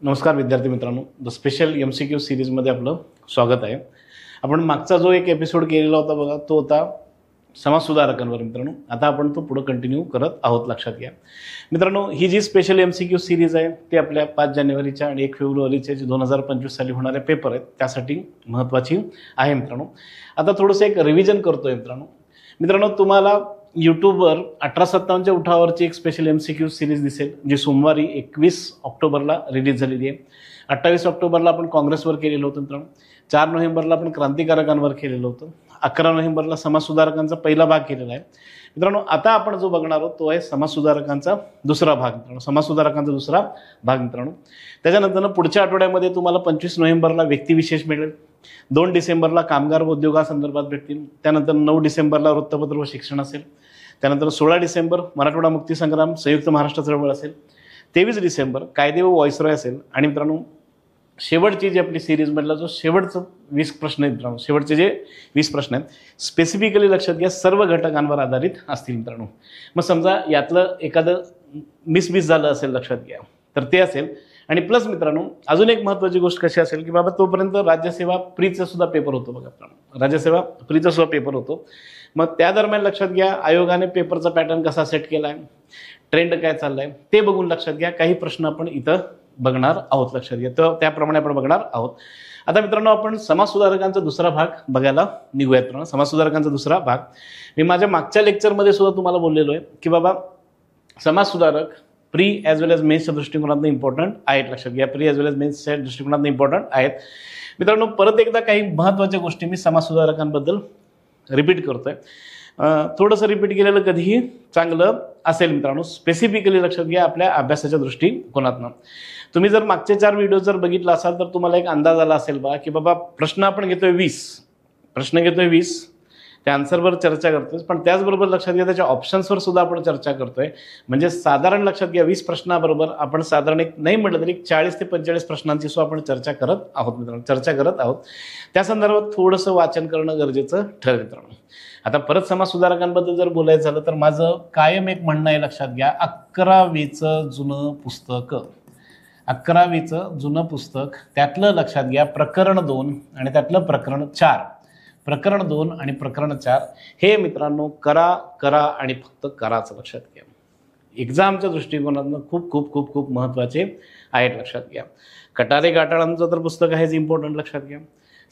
नमस्कार विद्यार्थी मित्रांनो, द स्पेशल MCQ सिरीजमध्ये आपलं स्वागत आहे। आपण मागचा जो एक एपिसोड केलेला होता बघा, तो होता समाजसुधारकांवर मित्रांनो। आता आपण तो पुढे कंटिन्यू करत आहोत, लक्षात घ्या मित्रांनो। ही जी स्पेशल MCQ सिरीज आहे ते आपल्या 5 जानेवारीच्या आणि 1 फेब्रुवारीच्या जे 2025 साली होणारे पेपर आहेत त्यासाठी महत्त्वाची आहे मित्रांनो। आता थोडंसं एक रिव्हिजन करतोय मित्रांनो। तुम्हाला यूट्यूबवर 1857च्या उठावावरची एक स्पेशल MCQ सिरीज दिसेल, जी सोमवारी 21 ऑक्टोबरला रिलीज झालेली आहे। 28 ऑक्टोबरला आपण काँग्रेसवर केलेलं होतं मित्रांनो। 4 नोव्हेंबरला आपण क्रांतिकारकांवर केलेलं होतं। 11 नोव्हेंबरला समाजसुधारकांचा पहिला भाग केलेला आहे मित्रांनो। आता आपण जो बघणार आहोत तो आहे समाजसुधारकांचा दुसरा भाग मित्रांनो। समाजसुधारकांचा दुसरा भाग मित्रांनो। त्याच्यानंतर पुढच्या आठवड्यामध्ये तुम्हाला 25 नोव्हेंबरला व्यक्तिविशेष मिळेल, 2 डिसेंबरला कामगार व उद्योगासंदर्भात भेटतील, त्यानंतर 9 डिसेंबरला वृत्तपत्र व शिक्षण असेल, त्यानंतर 16 डिसेंबर मराठवाडा मुक्तीसंग्राम संयुक्त महाराष्ट्र चळवळ असेल, 23 डिसेंबर कायदे व व्हॉइसरॉय असेल, आणि मित्रांनो शेवटची जी आपली सिरीजमधला जो शेवटचं 20 प्रश्न आहेत मित्रांनो, शेवटचे जे 20 प्रश्न आहेत स्पेसिफिकली लक्षात घ्या सर्व घटकांवर आधारित असतील मित्रांनो। मग समजा यातलं एखादं मिस झालं असेल लक्षात घ्या तर ते असेल। आणि प्लस मित्रांनो अजून एक महत्त्वाची गोष्ट कशी असेल की बाबा तोपर्यंत राज्यसेवा प्रीचा सुद्धा पेपर होतो बघा मित्रांनो, राज्यसेवा प्रीचा सुद्धा पेपर होतो। मग त्या दरम्यान लक्षात घ्या आयोगाने पेपरचा पॅटर्न कसा सेट केला आहे, ट्रेंड काय चाललाय ते बघून लक्षात घ्या काही प्रश्न आपण इथं बघणार आहोत, लक्षात घ्या। तर त्याप्रमाणे आपण बघणार आहोत। आता मित्रांनो आपण समाजसुधारकांचा दुसरा भाग बघायला निघूयात मित्रांनो। समाजसुधारकांचा दुसरा भाग मी माझ्या मागच्या लेक्चरमध्ये सुद्धा तुम्हाला बोललेलो आहे की बाबा समाजसुधारक प्री ॲज वेल एज मेन्सच्या दृष्टिकोनातून इम्पॉर्टंट आहेत, लक्षात घ्या। प्री ॲज वेल एज मेन्सच्या दृष्टिकोनातून इम्पॉर्टंट आहेत मित्रांनो। परत एकदा काही महत्त्वाच्या गोष्टी मी समाजसुधारकांबद्दल रिपीट करतोय। थोडंसं रिपीट केलेलं कधीही चांगलं असेल मित्रांनो, स्पेसिफिकली लक्षात घ्या आपल्या अभ्यासाच्या दृष्टिकोनातून। तुम्ही जर मागचे 4 व्हिडिओ जर बघितला असाल तर तुम्हाला एक अंदाज आला असेल बघा की बाबा प्रश्न आपण घेतोय 20, प्रश्न घेतोय 20, त्या आन्सरवर चर्चा करतोय, पण त्याचबरोबर लक्षात घ्या त्याच्या ऑप्शन्सवर सुद्धा आपण चर्चा करतोय। म्हणजे साधारण लक्षात घ्या 20 प्रश्नाबरोबर आपण साधारण एक नाही म्हटलं तरी 40 ते 45 प्रश्नांची सुद्धा आपण चर्चा करत आहोत मित्रांनो, चर्चा करत आहोत। त्या संदर्भात थोडंसं वाचन करणं गरजेचं ठरेल मित्रांनो। आता परत समाजसुधारकांबद्दल जर बोलायचं झालं तर माझं कायम एक म्हणणं आहे, लक्षात घ्या 11वीचं जुनं पुस्तक, 11वीचं जुनं पुस्तक त्यातलं लक्षात घ्या प्रकरण 2 आणि त्यातलं प्रकरण 4, प्रकरण 2 आणि प्रकरण 4 हे मित्रांनो करा आणि फक्त कराचं, लक्षात घ्या। एक्झामच्या दृष्टिकोनातून खूप खूप खूप खूप महत्त्वाचे आहेत, लक्षात घ्या। कटारे गाठाळांचं तर पुस्तक आहेच इम्पॉर्टंट, लक्षात घ्या।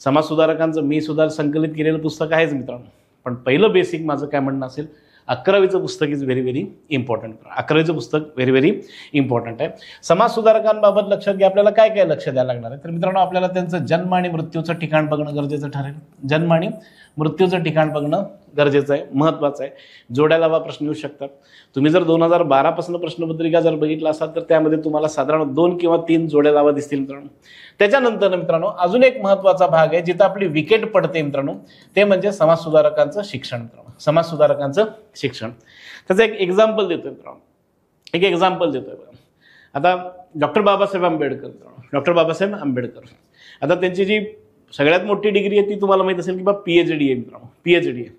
समाजसुधारकांचं मी सुद्धा संकलित केलेलं पुस्तक आहेच मित्रांनो, पण पहिलं बेसिक माझं काय म्हणणं असेल 11वीचं पुस्तक इज व्हेरी व्हेरी इम्पॉर्टंट। 11वीचं पुस्तक व्हेरी व्हेरी इम्पॉर्टंट आहे। समाजसुधारकांबाबत लक्षात घ्या आपल्याला काय काय लक्ष द्यायला लागणार आहे तर मित्रांनो आपल्याला त्यांचं जन्म आणि मृत्यूचं ठिकाण बघणं गरजेचं ठरेल। जन्म आणि मृत्यूचं ठिकाण बघणं गरजेचं आहे, महत्त्वाचं आहे। जोड्या लावा प्रश्न येऊ शकतात। तुम्ही जर 2012 पासून प्रश्नपत्रिका जर बघितला असाल तर त्यामध्ये तुम्हाला साधारण 2 किंवा 3 जोड्या लावा दिसतील मित्रांनो। त्याच्यानंतर मित्रांनो अजून एक महत्त्वाचा भाग आहे जिथं आपली विकेट पडते मित्रांनो, ते म्हणजे समाजसुधारकांचं शिक्षण मित्रांनो, समाजसुधारकांचं शिक्षण। त्याचं एक एक्झाम्पल देतोय मित्रांनो, एक एक्झाम्पल देतोय बघा। आता डॉक्टर बाबासाहेब आंबेडकर मित्रांनो, डॉक्टर बाबासाहेब आंबेडकर आता त्यांची जी सगळ्यात मोठी डिग्री आहे ती तुम्हाला माहित असेल की बाबा PhD आहे मित्रांनो, PhD आहे।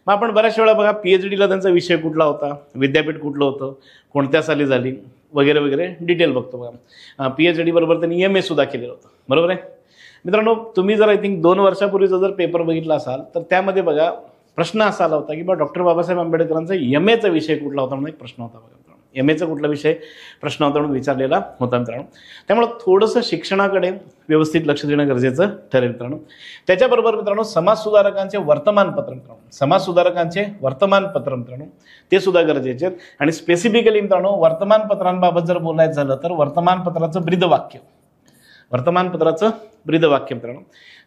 मग आपण बऱ्याच वेळा बघा PhDला त्यांचा विषय कुठला होता, विद्यापीठ कुठलं होतं, कोणत्या साली झाली वगैरे वगैरे डिटेल बघतो बघा। PhD बरोबर त्यांनी MA सुद्धा केलेलं होतं, बरोबर आहे मित्रांनो। तुम्ही जर आय थिंक 2 वर्षापूर्वीचा जर पेपर बघितला असाल तर त्यामध्ये बघा प्रश्न असा आला होता की बा डॉक्टर बाबासाहेब आंबेडकरांचा MAचा विषय कुठला होता म्हणून एक प्रश्न होता बघा मित्रांनो। MAचा कुठला विषय प्रश्न होता म्हणून विचारलेला होता मित्रांनो। त्यामुळे थोडंसं शिक्षणाकडे व्यवस्थित लक्ष देणं गरजेचं ठरेल मित्रांनो। त्याच्याबरोबर मित्रांनो समाजसुधारकांचे वर्तमानपत्र मित्रांनो, समाजसुधारकांचे वर्तमानपत्र मित्रांनो ते सुद्धा गरजेचे आहेत। आणि स्पेसिफिकली मित्रांनो वर्तमानपत्रांबाबत जर बोलायचं झालं तर वर्तमानपत्राचं ब्रीदवाक्य, वर्तमानपत्राचं ब्रीदवाक्य मित्रांनो,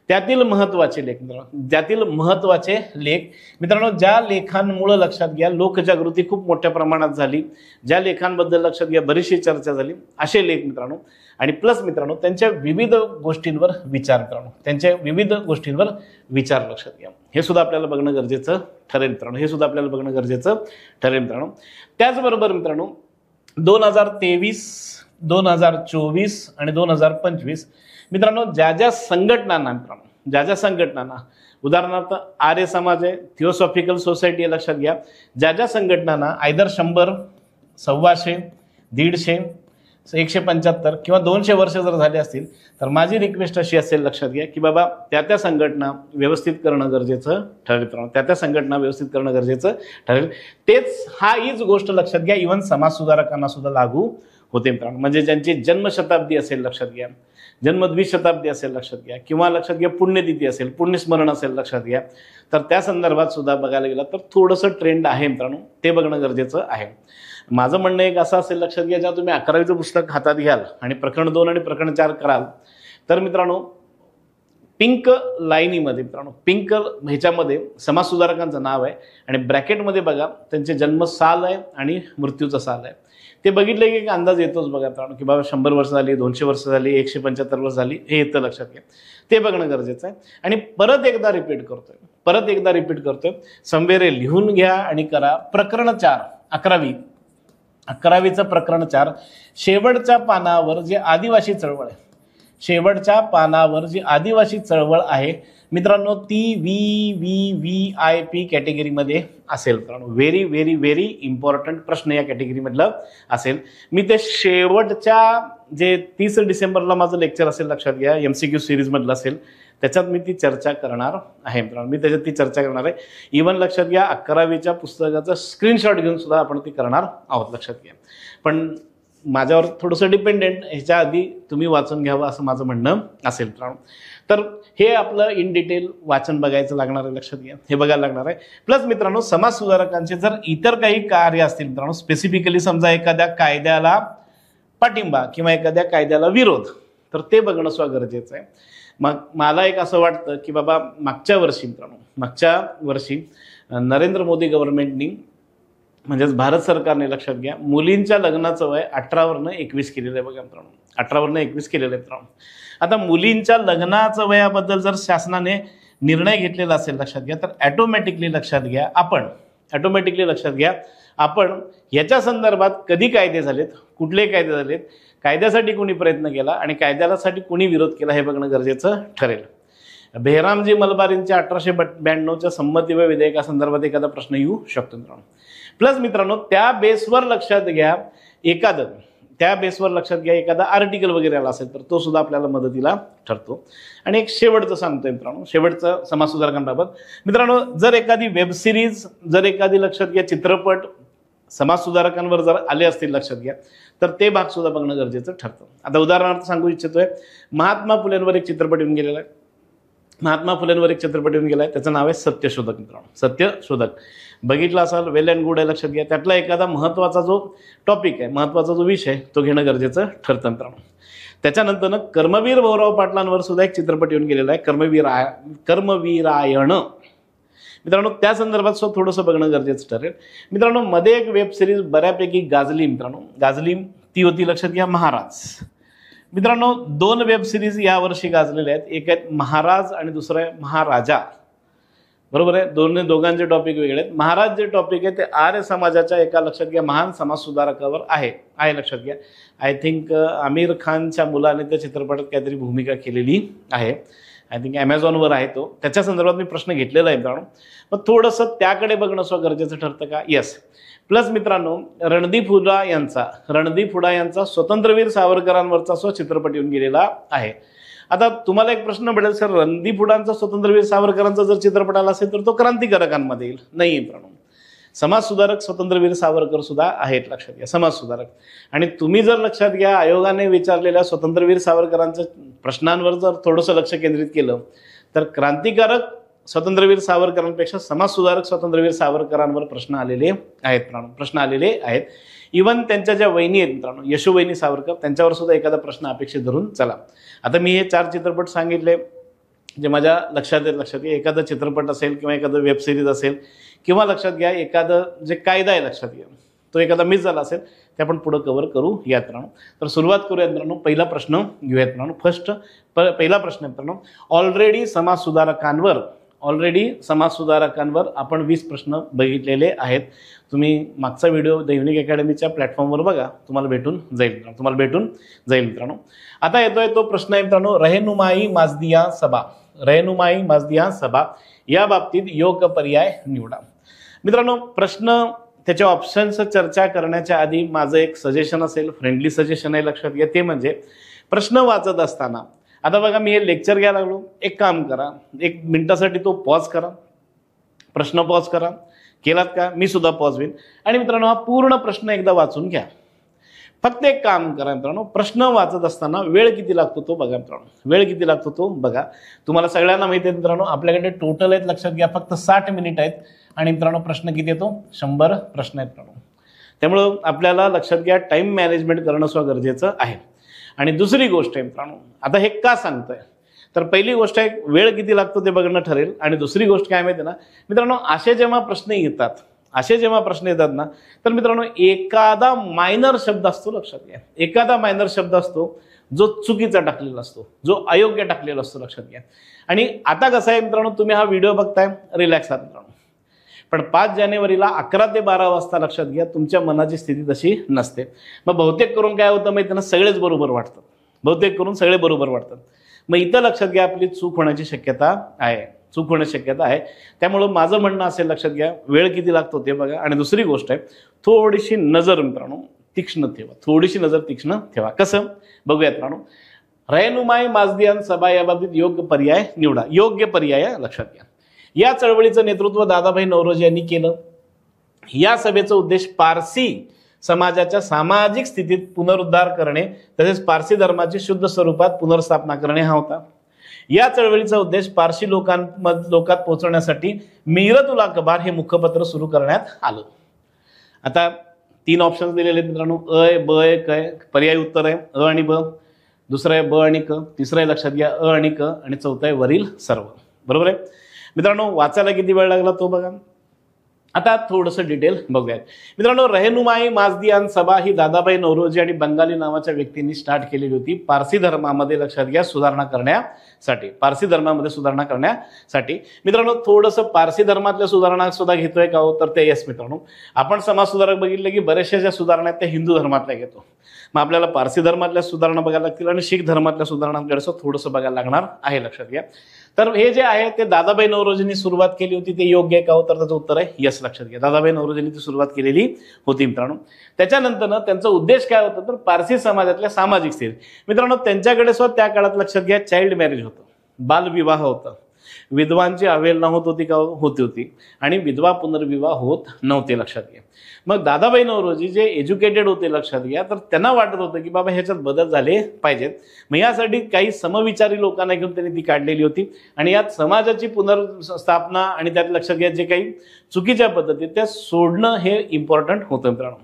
त्यातील महत्त्वाचे लेख मित्रांनो, त्यातील महत्त्वाचे लेख मित्रांनो ज्या लेखांमुळे लक्षात घ्या लोकजागृती खूप मोठ्या प्रमाणात झाली, ज्या लेखांबद्दल लक्षात घ्या बरीचशी चर्चा झाली, असे लेख मित्रांनो। आणि प्लस मित्रांनो त्यांच्या विविध गोष्टींवर विचार मित्रांनो, त्यांच्या विविध गोष्टींवर विचार लक्षात घ्या, हे सुद्धा आपल्याला बघणं गरजेचं ठरेल मित्रांनो, हे सुद्धा आपल्याला बघणं गरजेचं ठरेल मित्रांनो। त्याचबरोबर मित्रांनो 2023, 2024 आणि 2025 मित्रांनो ज्या ज्या संघटनांना मित्रांनो, ज्या ज्या संघटनांना उदाहरणार्थ आर्य समाज आहे, थिओसॉफिकल सोसायटी आहे, लक्षात घ्या ज्या ज्या संघटनांना आयदर 100, 125, 150, 175 किंवा 200 वर्ष जर झाले असतील तर माझी रिक्वेस्ट अशी असेल, लक्षात घ्या की बाबा त्या संघटना व्यवस्थित करणं गरजेचं ठरेल. त्या संघटना व्यवस्थित करणं गरजेचं ठरेल. तेच हीच गोष्ट लक्षात घ्या इव्हन समाजसुधारकांना सुद्धा लागू होते मित्रांनो. म्हणजे ज्यांची जन्मशताब्दी असेल लक्षात घ्या, जन्म द्विशताब्दी असेल लक्षात घ्या, किंवा लक्षात घ्या पुण्यतिथी असेल, पुण्यस्मरण असेल लक्षात घ्या, तर त्या संदर्भात सुद्धा बघायला गेलं तर थोडंसं ट्रेंड आहे मित्रांनो, ते बघणं गरजेचं आहे. माझं म्हणणं एक असं असेल, लक्षात घ्या, जेव्हा तुम्ही 11वीचं पुस्तक हातात घ्याल आणि प्रकरण 2 आणि प्रकरण 4 कराल तर मित्रांनो पिंक लाईनीमध्ये मित्रांनो पिंक ह्याच्यामध्ये समाजसुधारकांचं नाव आहे आणि ब्रॅकेटमध्ये बघा त्यांचे जन्मसाल आहे आणि मृत्यूचं साल आहे. ते बघितलं की एक अंदाज येतोच बघा मित्रांनो की बाबा 100 वर्ष झाली, 200 वर्ष झाली, 175 वर्ष झाली, हे येतं लक्षात घ्या. ते बघणं गरजेचं आहे. आणि परत एकदा रिपीट करतोय, संवेरे लिहून घ्या आणि करा. प्रकरण 4 11वीचं प्रकरण 4 शेवटच्या पानावर जे आदिवासी चळवळ आहे, शेवटच्या पानावर जी आदिवासी चळवळ आहे मित्रांनो ती VVVIP कॅटेगरीमध्ये असेल मित्रांनो. व्हेरी व्हेरी व्हेरी इम्पॉर्टंट प्रश्न या कॅटेगरीमधलं असेल. मी ते शेवटच्या जे 30 डिसेंबरला माझं लेक्चर असेल लक्षात घ्या, MCQ सिरीजमधलं असेल, त्याच्यात मी ती चर्चा करणार आहे मित्रांनो. मी त्याच्यात ती चर्चा करणार आहे. इव्हन लक्षात घ्या 11वीच्या पुस्तकाचा स्क्रीनशॉट घेऊन सुद्धा आपण ती करणार आहोत लक्षात घ्या. पण माझ्यावर थोडंसं डिपेंडेंट, ह्याच्या आधी तुम्ही वाचून घ्यावं असं माझं म्हणणं असेल मित्रांनो. तर हे आपलं इन डिटेल वाचन बघायचं लागणार आहे, लक्षात घ्या, हे बघायला लागणार आहे. प्लस मित्रांनो समाज सुधारकांचे जर इतर काही कार्य असतील मित्रांनो, स्पेसिफिकली समजा एखाद्या कायद्याला पाठिंबा किंवा एखाद्या कायद्याला विरोध, तर ते बघणं सुद्धा गरजेचं आहे. मग मला एक असं वाटतं की बाबा मागच्या वर्षी नरेंद्र मोदी गव्हर्नमेंटनी म्हणजेच भारत सरकारने लक्षात घ्या मुलींच्या लग्नाचं वय 18वरनं 21 केलेलं आहे बघा मित्रांनो. 18वरनं 21 केलेलं आहे मित्रांनो. आता मुलींच्या लग्नाचं वयाबद्दल जर शासनाने निर्णय घेतलेला असेल लक्षात घ्या, तर ॲटोमॅटिकली लक्षात घ्या आपण याच्या संदर्भात कधी कायदे झालेत, कुठले कायदे झालेत, कायद्यासाठी कोणी प्रयत्न केला आणि कायद्यासाठी कोणी विरोध केला हे बघणं गरजेचं ठरेल. बेहरामजी मलबारींच्या 1892च्या संमती व विधेयकासंदर्भात एखादा प्रश्न येऊ शकतो मित्रांनो. प्लस मित्रांनो त्या बेसवर लक्षात घ्या एखादा आर्टिकल वगैरे आला असेल तर तो सुद्धा आपल्याला मदतीला ठरतो. आणि एक शेवटचं सांगतोय मित्रांनो, शेवटचं समाज सुधारकांबाबत मित्रांनो, जर एखादी वेब सिरीज, जर एखादी लक्षात घ्या चित्रपट समाज सुधारकांवर जर आले असतील लक्षात घ्या, तर ते भाग सुद्धा बघणं गरजेचं ठरतं. आता उदाहरणार्थ सांगू इच्छितोय, महात्मा फुलेंवर एक चित्रपट येऊन गेलेला आहे. त्याचं नाव आहे सत्यशोधक मित्रांनो. सत्यशोधक बघितला असाल, वेल अँड गुड आहे, लक्षात घ्या. त्यातला एखादा महत्त्वाचा जो टॉपिक आहे, महत्त्वाचा जो विषय तो घेणं गरजेचं ठरतं मित्रांनो. त्याच्यानंतर कर्मवीर भाऊराव पाटलांवर सुद्धा एक चित्रपट येऊन गेलेला आहे, कर्मवीरायण मित्रांनो. त्या संदर्भात सुद्धा थोडंसं बघणं गरजेचं ठरेल मित्रांनो. मध्ये एक वेब सिरीज बऱ्यापैकी गाजली मित्रांनो, ती होती लक्षात घ्या महाराज मित्रांनो. 2 वेब सिरीज यावर्षी गाजलेल्या आहेत. एक आहेत महाराज आणि दुसरं आहे महाराजा, बरोबर आहे. दोघांचे टॉपिक वेगळे आहेत. महाराज जे टॉपिक आहे ते आर्य समाजाच्या एका लक्षात घ्या महान समाज सुधारकावर आहे लक्षात घ्या. आय थिंक आमिर खानच्या मुलाने त्या चित्रपटात काहीतरी भूमिका केलेली आहे. आय थिंक ॲमेझॉनवर आहे तो. त्याच्या संदर्भात मी प्रश्न घेतलेला आहे मित्रांनो. मग थोडंसं त्याकडे बघणं सुद्धा गरजेचं ठरतं का? येस. प्लस मित्रांनो रणदीप हुडा यांचा स्वतंत्रवीर सावरकरांवरचा सुद्धा चित्रपट येऊन गेलेला आहे. आता तुम्हाला एक प्रश्न पडेल, सर रणदीप हुडांचा स्वतंत्रवीर सावरकरांचा जर चित्रपट आला असेल तर तो क्रांतिकारकांमध्ये येईल. नाही मित्रांनो, समाज सुधारक स्वतंत्रवीर सावरकर सुद्धा आहेत लक्षात घ्या, समाज सुधारक. आणि तुम्ही जर लक्षात घ्या आयोगाने विचारलेल्या स्वतंत्रवीर सावरकरांच्या प्रश्नांवर जर थोडंसं लक्ष केंद्रित केलं तर क्रांतिकारक स्वतंत्रवीर सावरकरांपेक्षा समाज सुधारक स्वतंत्रवीर सावरकरांवर प्रश्न आलेले आहेत. इव्हन त्यांच्या ज्या वहिनी आहेत मित्रांनो, यशोवहिनी सावरकर, त्यांच्यावर सुद्धा एखादा प्रश्न अपेक्षित धरून चला. आता मी हे 4 चित्रपट सांगितले जे माझ्या लक्षात घ्या. एखादा चित्रपट असेल किंवा एखादं वेब सिरीज असेल किंवा लक्षात घ्या एखादं जे कायदा आहे लक्षात घ्या, तो एखादा मिस झाला असेल ते आपण पुढं कव्हर करू यात मित्रांनो. तर सुरुवात करूयात मित्रांनो. पहिला प्रश्न घेऊयात मित्रांनो. पहिला प्रश्न मित्रांनो, ऑलरेडी समाज सुधारकांवर आपण 20 प्रश्न बघितलेले आहेत. तुम्ही मागचा व्हिडिओ दैनिक अकॅडमीच्या प्लॅटफॉर्मवर बघा, तुम्हाला भेटून जाईल मित्रांनो. आता येतोय तो प्रश्न आहे मित्रांनो, रहनुमाई माजदिया सभा या बाबतीत योग्य पर्याय निवडा. मित्रांनो प्रश्न त्याच्या ऑप्शन्स चर्चा करण्याच्या आधी माझं एक सजेशन असेल, फ्रेंडली सजेशन आहे, लक्षात घ्या. ते म्हणजे प्रश्न वाचत असताना, आता बघा मी हे लेक्चर घ्यायला लागलो, एक काम करा, 1 मिनिटासाठी तो पॉज करा, प्रश्न पॉज करा. केलात का? मी सुद्धा पॉज होईल. आणि मित्रांनो हा पूर्ण प्रश्न एकदा वाचून घ्या. फक्त एक काम करा मित्रांनो, प्रश्न वाचत असताना वेळ किती लागतो तो बघा मित्रांनो, वेळ किती लागतो तो बघा. तुम्हाला सगळ्यांना माहिती आहे मित्रांनो, आपल्याकडे टोटल आहेत, लक्षात घ्या, फक्त 60 मिनिट आहेत. आणि मित्रांनो प्रश्न किती येतो? 100 प्रश्न आहेत मित्रांनो. त्यामुळं आपल्याला लक्षात घ्या, टाईम मॅनेजमेंट करणं सुद्धा गरजेचं आहे. आणि दुसरी गोष्ट आहे मित्रांनो, आता हे का सांगतोय, तर पहिली गोष्ट आहे वेळ किती लागतो ते बघणं ठरेल. आणि दुसरी गोष्ट काय माहिती ना मित्रांनो, असे जेव्हा प्रश्न येतात ना, तर मित्रांनो एखादा मायनर शब्द असतो, लक्षात घ्या, एखादा मायनर शब्द असतो जो चुकीचा टाकलेला असतो, जो अयोग्य टाकलेला असतो, लक्षात घ्या. आणि आता कसं आहे मित्रांनो, तुम्ही हा व्हिडिओ बघताय, रिलॅक्स आहात मित्रांनो, पण 5 जानेवारीला 11 ते 12 वाजता लक्षात घ्या तुमच्या मनाची स्थिती तशी नसते. मग बहुतेक करून काय होतं माहिती ना, सगळेच बरोबर वाटतात, बहुतेक करून सगळे बरोबर वाटतात. मग इथं लक्षात घ्या आपली चूक होण्याची शक्यता आहे, चूक होण्याची शक्यता आहे. त्यामुळं माझं म्हणणं असेल, लक्षात घ्या, वेळ किती लागतो ते बघा. आणि दुसरी गोष्ट आहे, थोडीशी नजर मित्रांनो तीक्ष्ण ठेवा, थोडीशी नजर तीक्ष्ण ठेवा. कसं बघूया मित्रांनो, रहनुमाई माजदियान सभा याबाबतीत योग्य पर्याय निवडा. योग्य पर्याय लक्षात घ्या. या चळवळीचं नेतृत्व दादाभाई नौरोजी यांनी केलं. या सभेचा उद्देश पारसी समाजाच्या सामाजिक स्थितीत पुनरुद्धार करणे तसेच पारसी धर्माची शुद्ध स्वरूपात पुनर्स्थापना करणे हा होता. या चळवळीचा उद्देश पारसी लोकात पोहोचवण्यासाठी मीरत उल अखबार हे मुखपत्र सुरू करण्यात आलं. आता 3 ऑप्शन्स दिलेले आहेत मित्रांनो, अ, ब, क. पर्यायी उत्तर आहे अ आणि ब, दुसरं आहे ब आणि क, तिसरं आहे लक्षात घ्या अ आणि क, आणि चौथं आहे वरील सर्व. बरोबर आहे मित्रांनो. वाचायला किती वेळ लागला तो बघा. आता थोडंसं डिटेल बघूयात मित्रांनो. रहनुमाई माजदियान सभा ही दादाभाई नौरोजी आणि बंगाली नावाच्या व्यक्तींनी स्टार्ट केलेली होती पारसी धर्मामध्ये, लक्षात घ्या, सुधारणा करण्यासाठी, पारसी धर्मामध्ये सुधारणा करण्यासाठी. मित्रांनो थोडंसं पारसी धर्मातल्या सुधारणा सुद्धा घेतोय का हो, तर ते येस मित्रांनो. आपण समाज सुधारक बघितलं की बऱ्याचशा ज्या सुधारणा आहेत त्या हिंदू धर्मातल्या घेतो. मग आपल्याला पारसी धर्मातल्या सुधारणा बघायला लागतील आणि शीख धर्मातल्या सुधारणांकडे थोडंसं बघायला लागणार आहे, लक्षात घ्या. तर हे जे आहे ते दादाभाई नौरोजींनी सुरुवात केली होती, ते योग्य आहे का हो, तर त्याचं उत्तर आहे यस, लक्षात घ्या. दादाभाई नौरोजींनी ती सुरुवात केलेली होती मित्रांनो. त्याच्यानंतर त्यांचा उद्देश काय होता, तर पारसी समाजातल्या सामाजिक स्थिती. मित्रांनो त्यांच्याकडे सुद्धा त्या काळात लक्षात घ्या चाइल्ड मॅरेज होतं, बालविवाह होता, विधवांची अवहेलना होत होती का, होती, आणि विधवा पुनर्विवाह होत नव्हते, लक्षात घ्या. मग दादाभाई नौरोजी जे एज्युकेटेड होते, लक्षात घ्या, तर त्यांना वाटत होतं की बाबा ह्याच्यात बदल झाले पाहिजेत. मग यासाठी काही समविचारी लोकांना घेऊन त्यांनी ती काढलेली होती. आणि यात समाजाची पुनर्स्थापना आणि त्यात लक्षात घ्या जे काही चुकीच्या पद्धती त्या सोडणं हे इम्पॉर्टंट होतं मित्रांनो.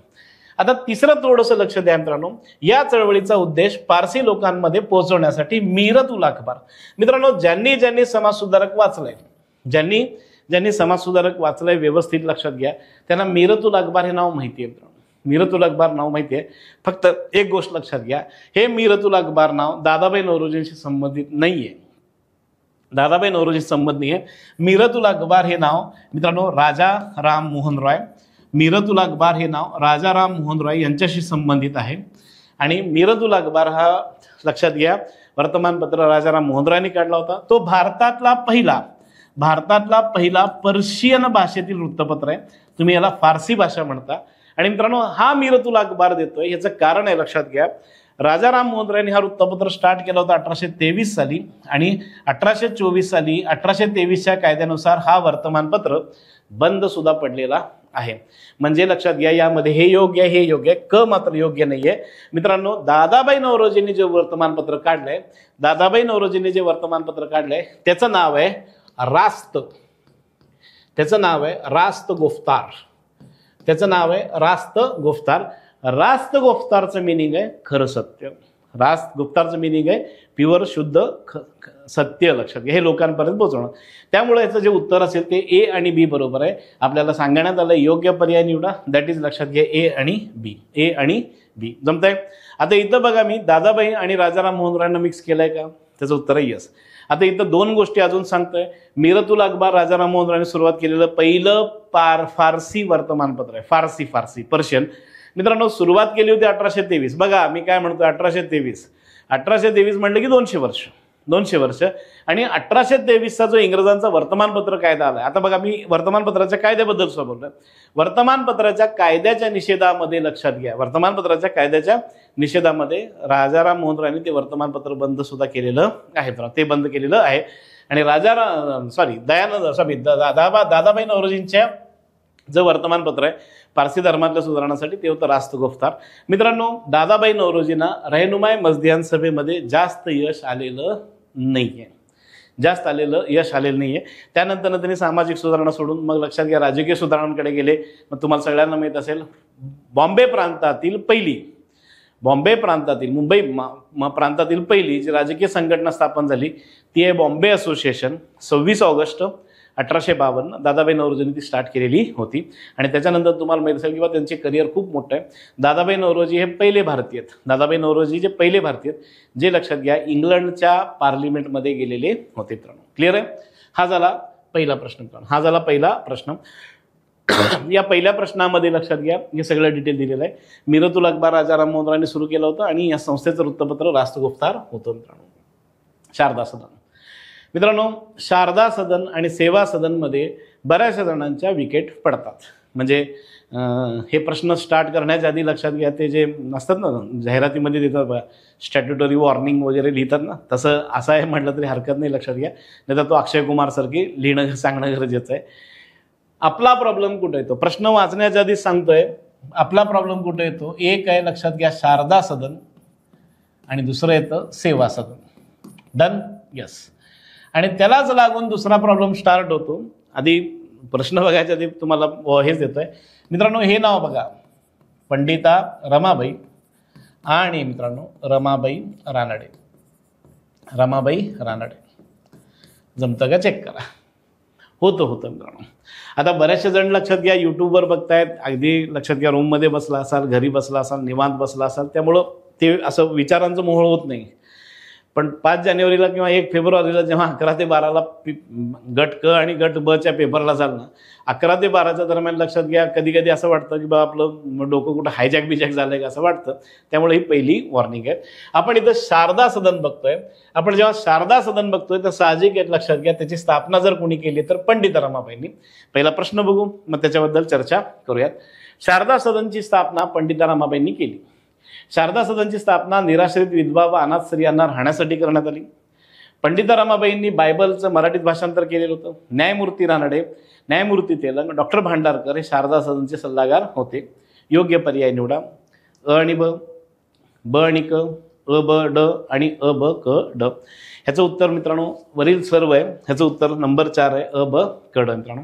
आता तिसरं थोडंसं लक्ष द्या मित्रांनो, या चळवळीचा उद्देश पारसी लोकांमध्ये पोहोचवण्यासाठी मीरत उल अखबार. मित्रांनो ज्यांनी समाजसुधारक वाचलंय, ज्यांनी समाजसुधारक वाचलंय व्यवस्थित, लक्षात घ्या, त्यांना मीरत उल अखबार हे नाव माहिती आहे मित्रांनो. मीरत उल अखबार नाव माहिती आहे. फक्त एक गोष्ट लक्षात घ्या, हे मीरत उल अखबार नाव दादाभाई नौरोजींशी संबंधित नाहीये, दादाभाई नौरोजींशी संबंध नाहीये. मीरत उल अखबार हे नाव मित्रांनो राजा राम मोहन रॉय, मीरत उल अखबार हे नाव राजा राम मोहन रॉय यांच्याशी संबंधित आहे. आणि मीरत उल अखबार हा लक्षात घ्या वर्तमानपत्र राजाराम मोहन रॉयने काढला होता. तो भारतातला पहिला पर्शियन भाषेतील वृत्तपत्र आहे. तुम्ही याला फारसी भाषा म्हणता. आणि मित्रांनो हा मीरत उल अखबार देतोय याचं कारण आहे, लक्षात घ्या, राजाराम मोहन रॉयने हा वृत्तपत्र स्टार्ट केला होता 1823 साली, आणि 1824 साली 1823च्या कायद्यानुसार हा वर्तमानपत्र बंद सुद्धा पडलेला आहे. म्हणजे लक्षात घ्या यामध्ये हे योग्य आहे, हे योग्य आहे, क मात्र योग्य नाहीये मित्रांनो. दादाभाई नौरोजींनी जे वर्तमानपत्र काढलंय, त्याचं नाव आहे रास्त, त्याचं नाव आहे रास्त गुफ्तार, त्याचं नाव आहे रास्त गुफ्तार. रास्त गुफ्तारचं मिनिंग आहे खरं सत्य. रास्त गुफ्तारचं मिनिंग आहे प्युअर शुद्ध सत्य, लक्षात घ्या, हे लोकांपर्यंत पोहोचवणं. त्यामुळे याचं जे उत्तर असेल ते ए आणि बी बरोबर आहे. आपल्याला सांगण्यात आलं योग्य पर्याय निवडा, दॅट इज लक्षात घ्या ए आणि बी, ए आणि बी जमतंय. आता इथं बघा मी दादाभाई आणि राजाराम मोहन रॉयनं मिक्स केलंय का, त्याचं उत्तर आहे यस. आता इथं 2 गोष्टी अजून सांगतोय. मीरत उल अखबार राजाराम मोहन रॉयने सुरुवात केलेलं पहिलं फारसी वर्तमानपत्र आहे, फारसी पर्शियन. मित्रांनो सुरुवात केली होती 1823. बघा मी काय म्हणतो 1823 म्हटलं की 200 वर्ष, 200 वर्ष. आणि 1823चा जो इंग्रजांचा वर्तमानपत्र कायदा आला, आता बघा मी वर्तमानपत्राच्या कायद्याबद्दल सुद्धा बोलतोय. वर्तमानपत्राच्या कायद्याच्या निषेधामध्ये लक्षात घ्या, वर्तमानपत्राच्या कायद्याच्या निषेधामध्ये राजाराम मोहन रायांनी ते वर्तमानपत्र बंद सुद्धा केलेलं आहे, ते बंद केलेलं आहे. आणि दादाबाई नौरोजींच्या जे वर्तमानपत्र आहे पारसी धर्मातल्या सुधारणासाठी ते होतं रास्त गुफ्तार. मित्रांनो, दादाबाई नौरोजींना रहनुमाय मजदियान सभेमध्ये जास्त यश आलेलं नाहीये, त्यानंतर त्यांनी सामाजिक सुधारणा सोडून मग लक्षात घ्या राजकीय सुधारणांकडे गेले. मग तुम्हाला सगळ्यांना माहीत असेल बॉम्बे प्रांतातील मुंबई प्रांतातील पहिली जी राजकीय संघटना स्थापन झाली ती आहे बॉम्बे असोसिएशन. 26 ऑगस्ट 1852 दादाबाई नौरोजींनी ती स्टार्ट केलेली होती. आणि त्याच्यानंतर तुम्हाला माहीत असेल किंवा त्यांचे करिअर खूप मोठं आहे. दादाबाई नौरोजी हे पहिले भारतीय आहेत, दादाबाई नौरोजी जे पहिले भारतीय आहेत जे लक्षात घ्या इंग्लंडच्या पार्लिमेंटमध्ये गेलेले होते. मित्रांनो क्लिअर आहे. हा झाला पहिला प्रश्न. या पहिल्या प्रश्नामध्ये लक्षात घ्या हे सगळं डिटेल दिलेलं आहे. मिरतुल अखबार राजाराम मोहन रायांनी सुरू केलं होतं आणि या संस्थेचं वृत्तपत्र रास्त गुफ्तार होतं. मित्रांनो शारदा सदन. मित्रांनो शारदा सदन आणि सेवा सदनमध्ये बऱ्याचशा जणांच्या विकेट पडतात. म्हणजे हे प्रश्न स्टार्ट करण्याच्या आधी लक्षात घ्या ते जे असतात ना जाहिरातीमध्ये देतात बघा स्टॅट्युटरी वॉर्निंग वगैरे लिहितात ना, तसं असं आहे म्हटलं तरी हरकत नाही. लक्षात घ्या नाही तर तो अक्षय कुमार सारखी लिहिणं सांगणं गरजेचं आहे. आपला प्रॉब्लेम कुठे येतो, प्रश्न वाचण्याच्या आधी सांगतोय आपला प्रॉब्लेम कुठे येतो. एक आहे लक्षात घ्या शारदा सदन आणि दुसरं येतं सेवा सदन. डन. यस. आणि त्यालाच लागून दुसरा प्रॉब्लेम स्टार्ट होतो. आधी प्रश्न बघायच्या आधी तुम्हाला हेच देतोय. मित्रांनो हे नाव बघा पंडिता रमाबाई आणि मित्रांनो रमाबाई रानडे. जमतं का चेक करा. होतं मित्रांनो. आता बऱ्याचशा जण लक्षात घ्या यूट्यूबवर बघतायत, अगदी लक्षात घ्या रूममध्ये बसला असाल, घरी बसला असाल, निवांत बसला असाल, त्यामुळं ते असं विचारांचं मोहळ होत नाही. पण 5 जानेवारीला किंवा 1 फेब्रुवारीला जेव्हा 11 ते 12ला गट क आणि गट ब च्या पेपरला जाल ना 11 ते 12च्या दरम्यान लक्षात घ्या कधी कधी असं वाटतं की बा आपलं डोकं कुठं हायजॅक बिजॅक झालंय का असं वाटतं. त्यामुळे ही पहिली वॉर्निंग आहे. आपण इथं शारदा सदन बघतोय. आपण जेव्हा शारदा सदन बघतोय तर साहजिक आहे लक्षात घ्या त्याची स्थापना जर कोणी केली तर पंडिता रमाबाईंनी. पहिला प्रश्न बघू मग त्याच्याबद्दल चर्चा करूयात. शारदा सदनची स्थापना पंडिता रमाबाईंनी केली. शारदा सदनची स्थापना निराश्रित विधवा व अनाथ स्त्रियांना राहण्यासाठी करण्यात आली. पंडिता रमाबाईंनी बायबलचं मराठीत भाषांतर केलेलं होतं. न्यायमूर्ती रानडे, न्यायमूर्ती तेलंग, डॉक्टर भांडारकर हे शारदा सदनचे सल्लागार होते. योग्य पर्याय निवडा. अ आणि ब, ब आणि क, अ ब ड आणि अ ब क ड. ह्याचं उत्तर मित्रांनो वरील सर्व आहे. ह्याचं उत्तर नंबर 4 आहे अ ब क ड. मित्रांनो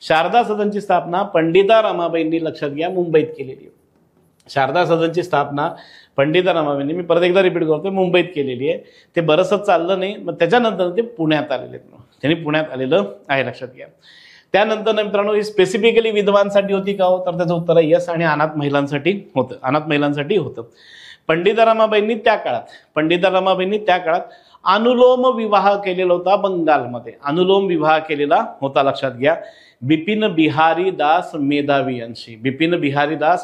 शारदा सदनची स्थापना पंडिता रमाबाईंनी लक्षात घ्या मुंबईत केलेली आहे. शारदा सदनची स्थापना पंडिता रमाबाईंनी मी परत एकदा रिपीट करतो मुंबईत केलेली आहे. ते बरंचसं चाललं नाही मग त्याच्यानंतर ते पुण्यात आलेले आहेत. त्यांनी पुण्यात आलेलं आहे लक्षात घ्या. त्यानंतर मित्रांनो ही स्पेसिफिकली विधवांसाठी होती का हो तर त्याचं उत्तर आहे यस आणि अनाथ महिलांसाठी होतं. पंडिता रमाबाईंनी त्या काळात अनुलोम विवाह केलेला होता बंगालमध्ये. अनुलोम विवाह केलेला होता लक्षात घ्या बिपिन बिहारी दास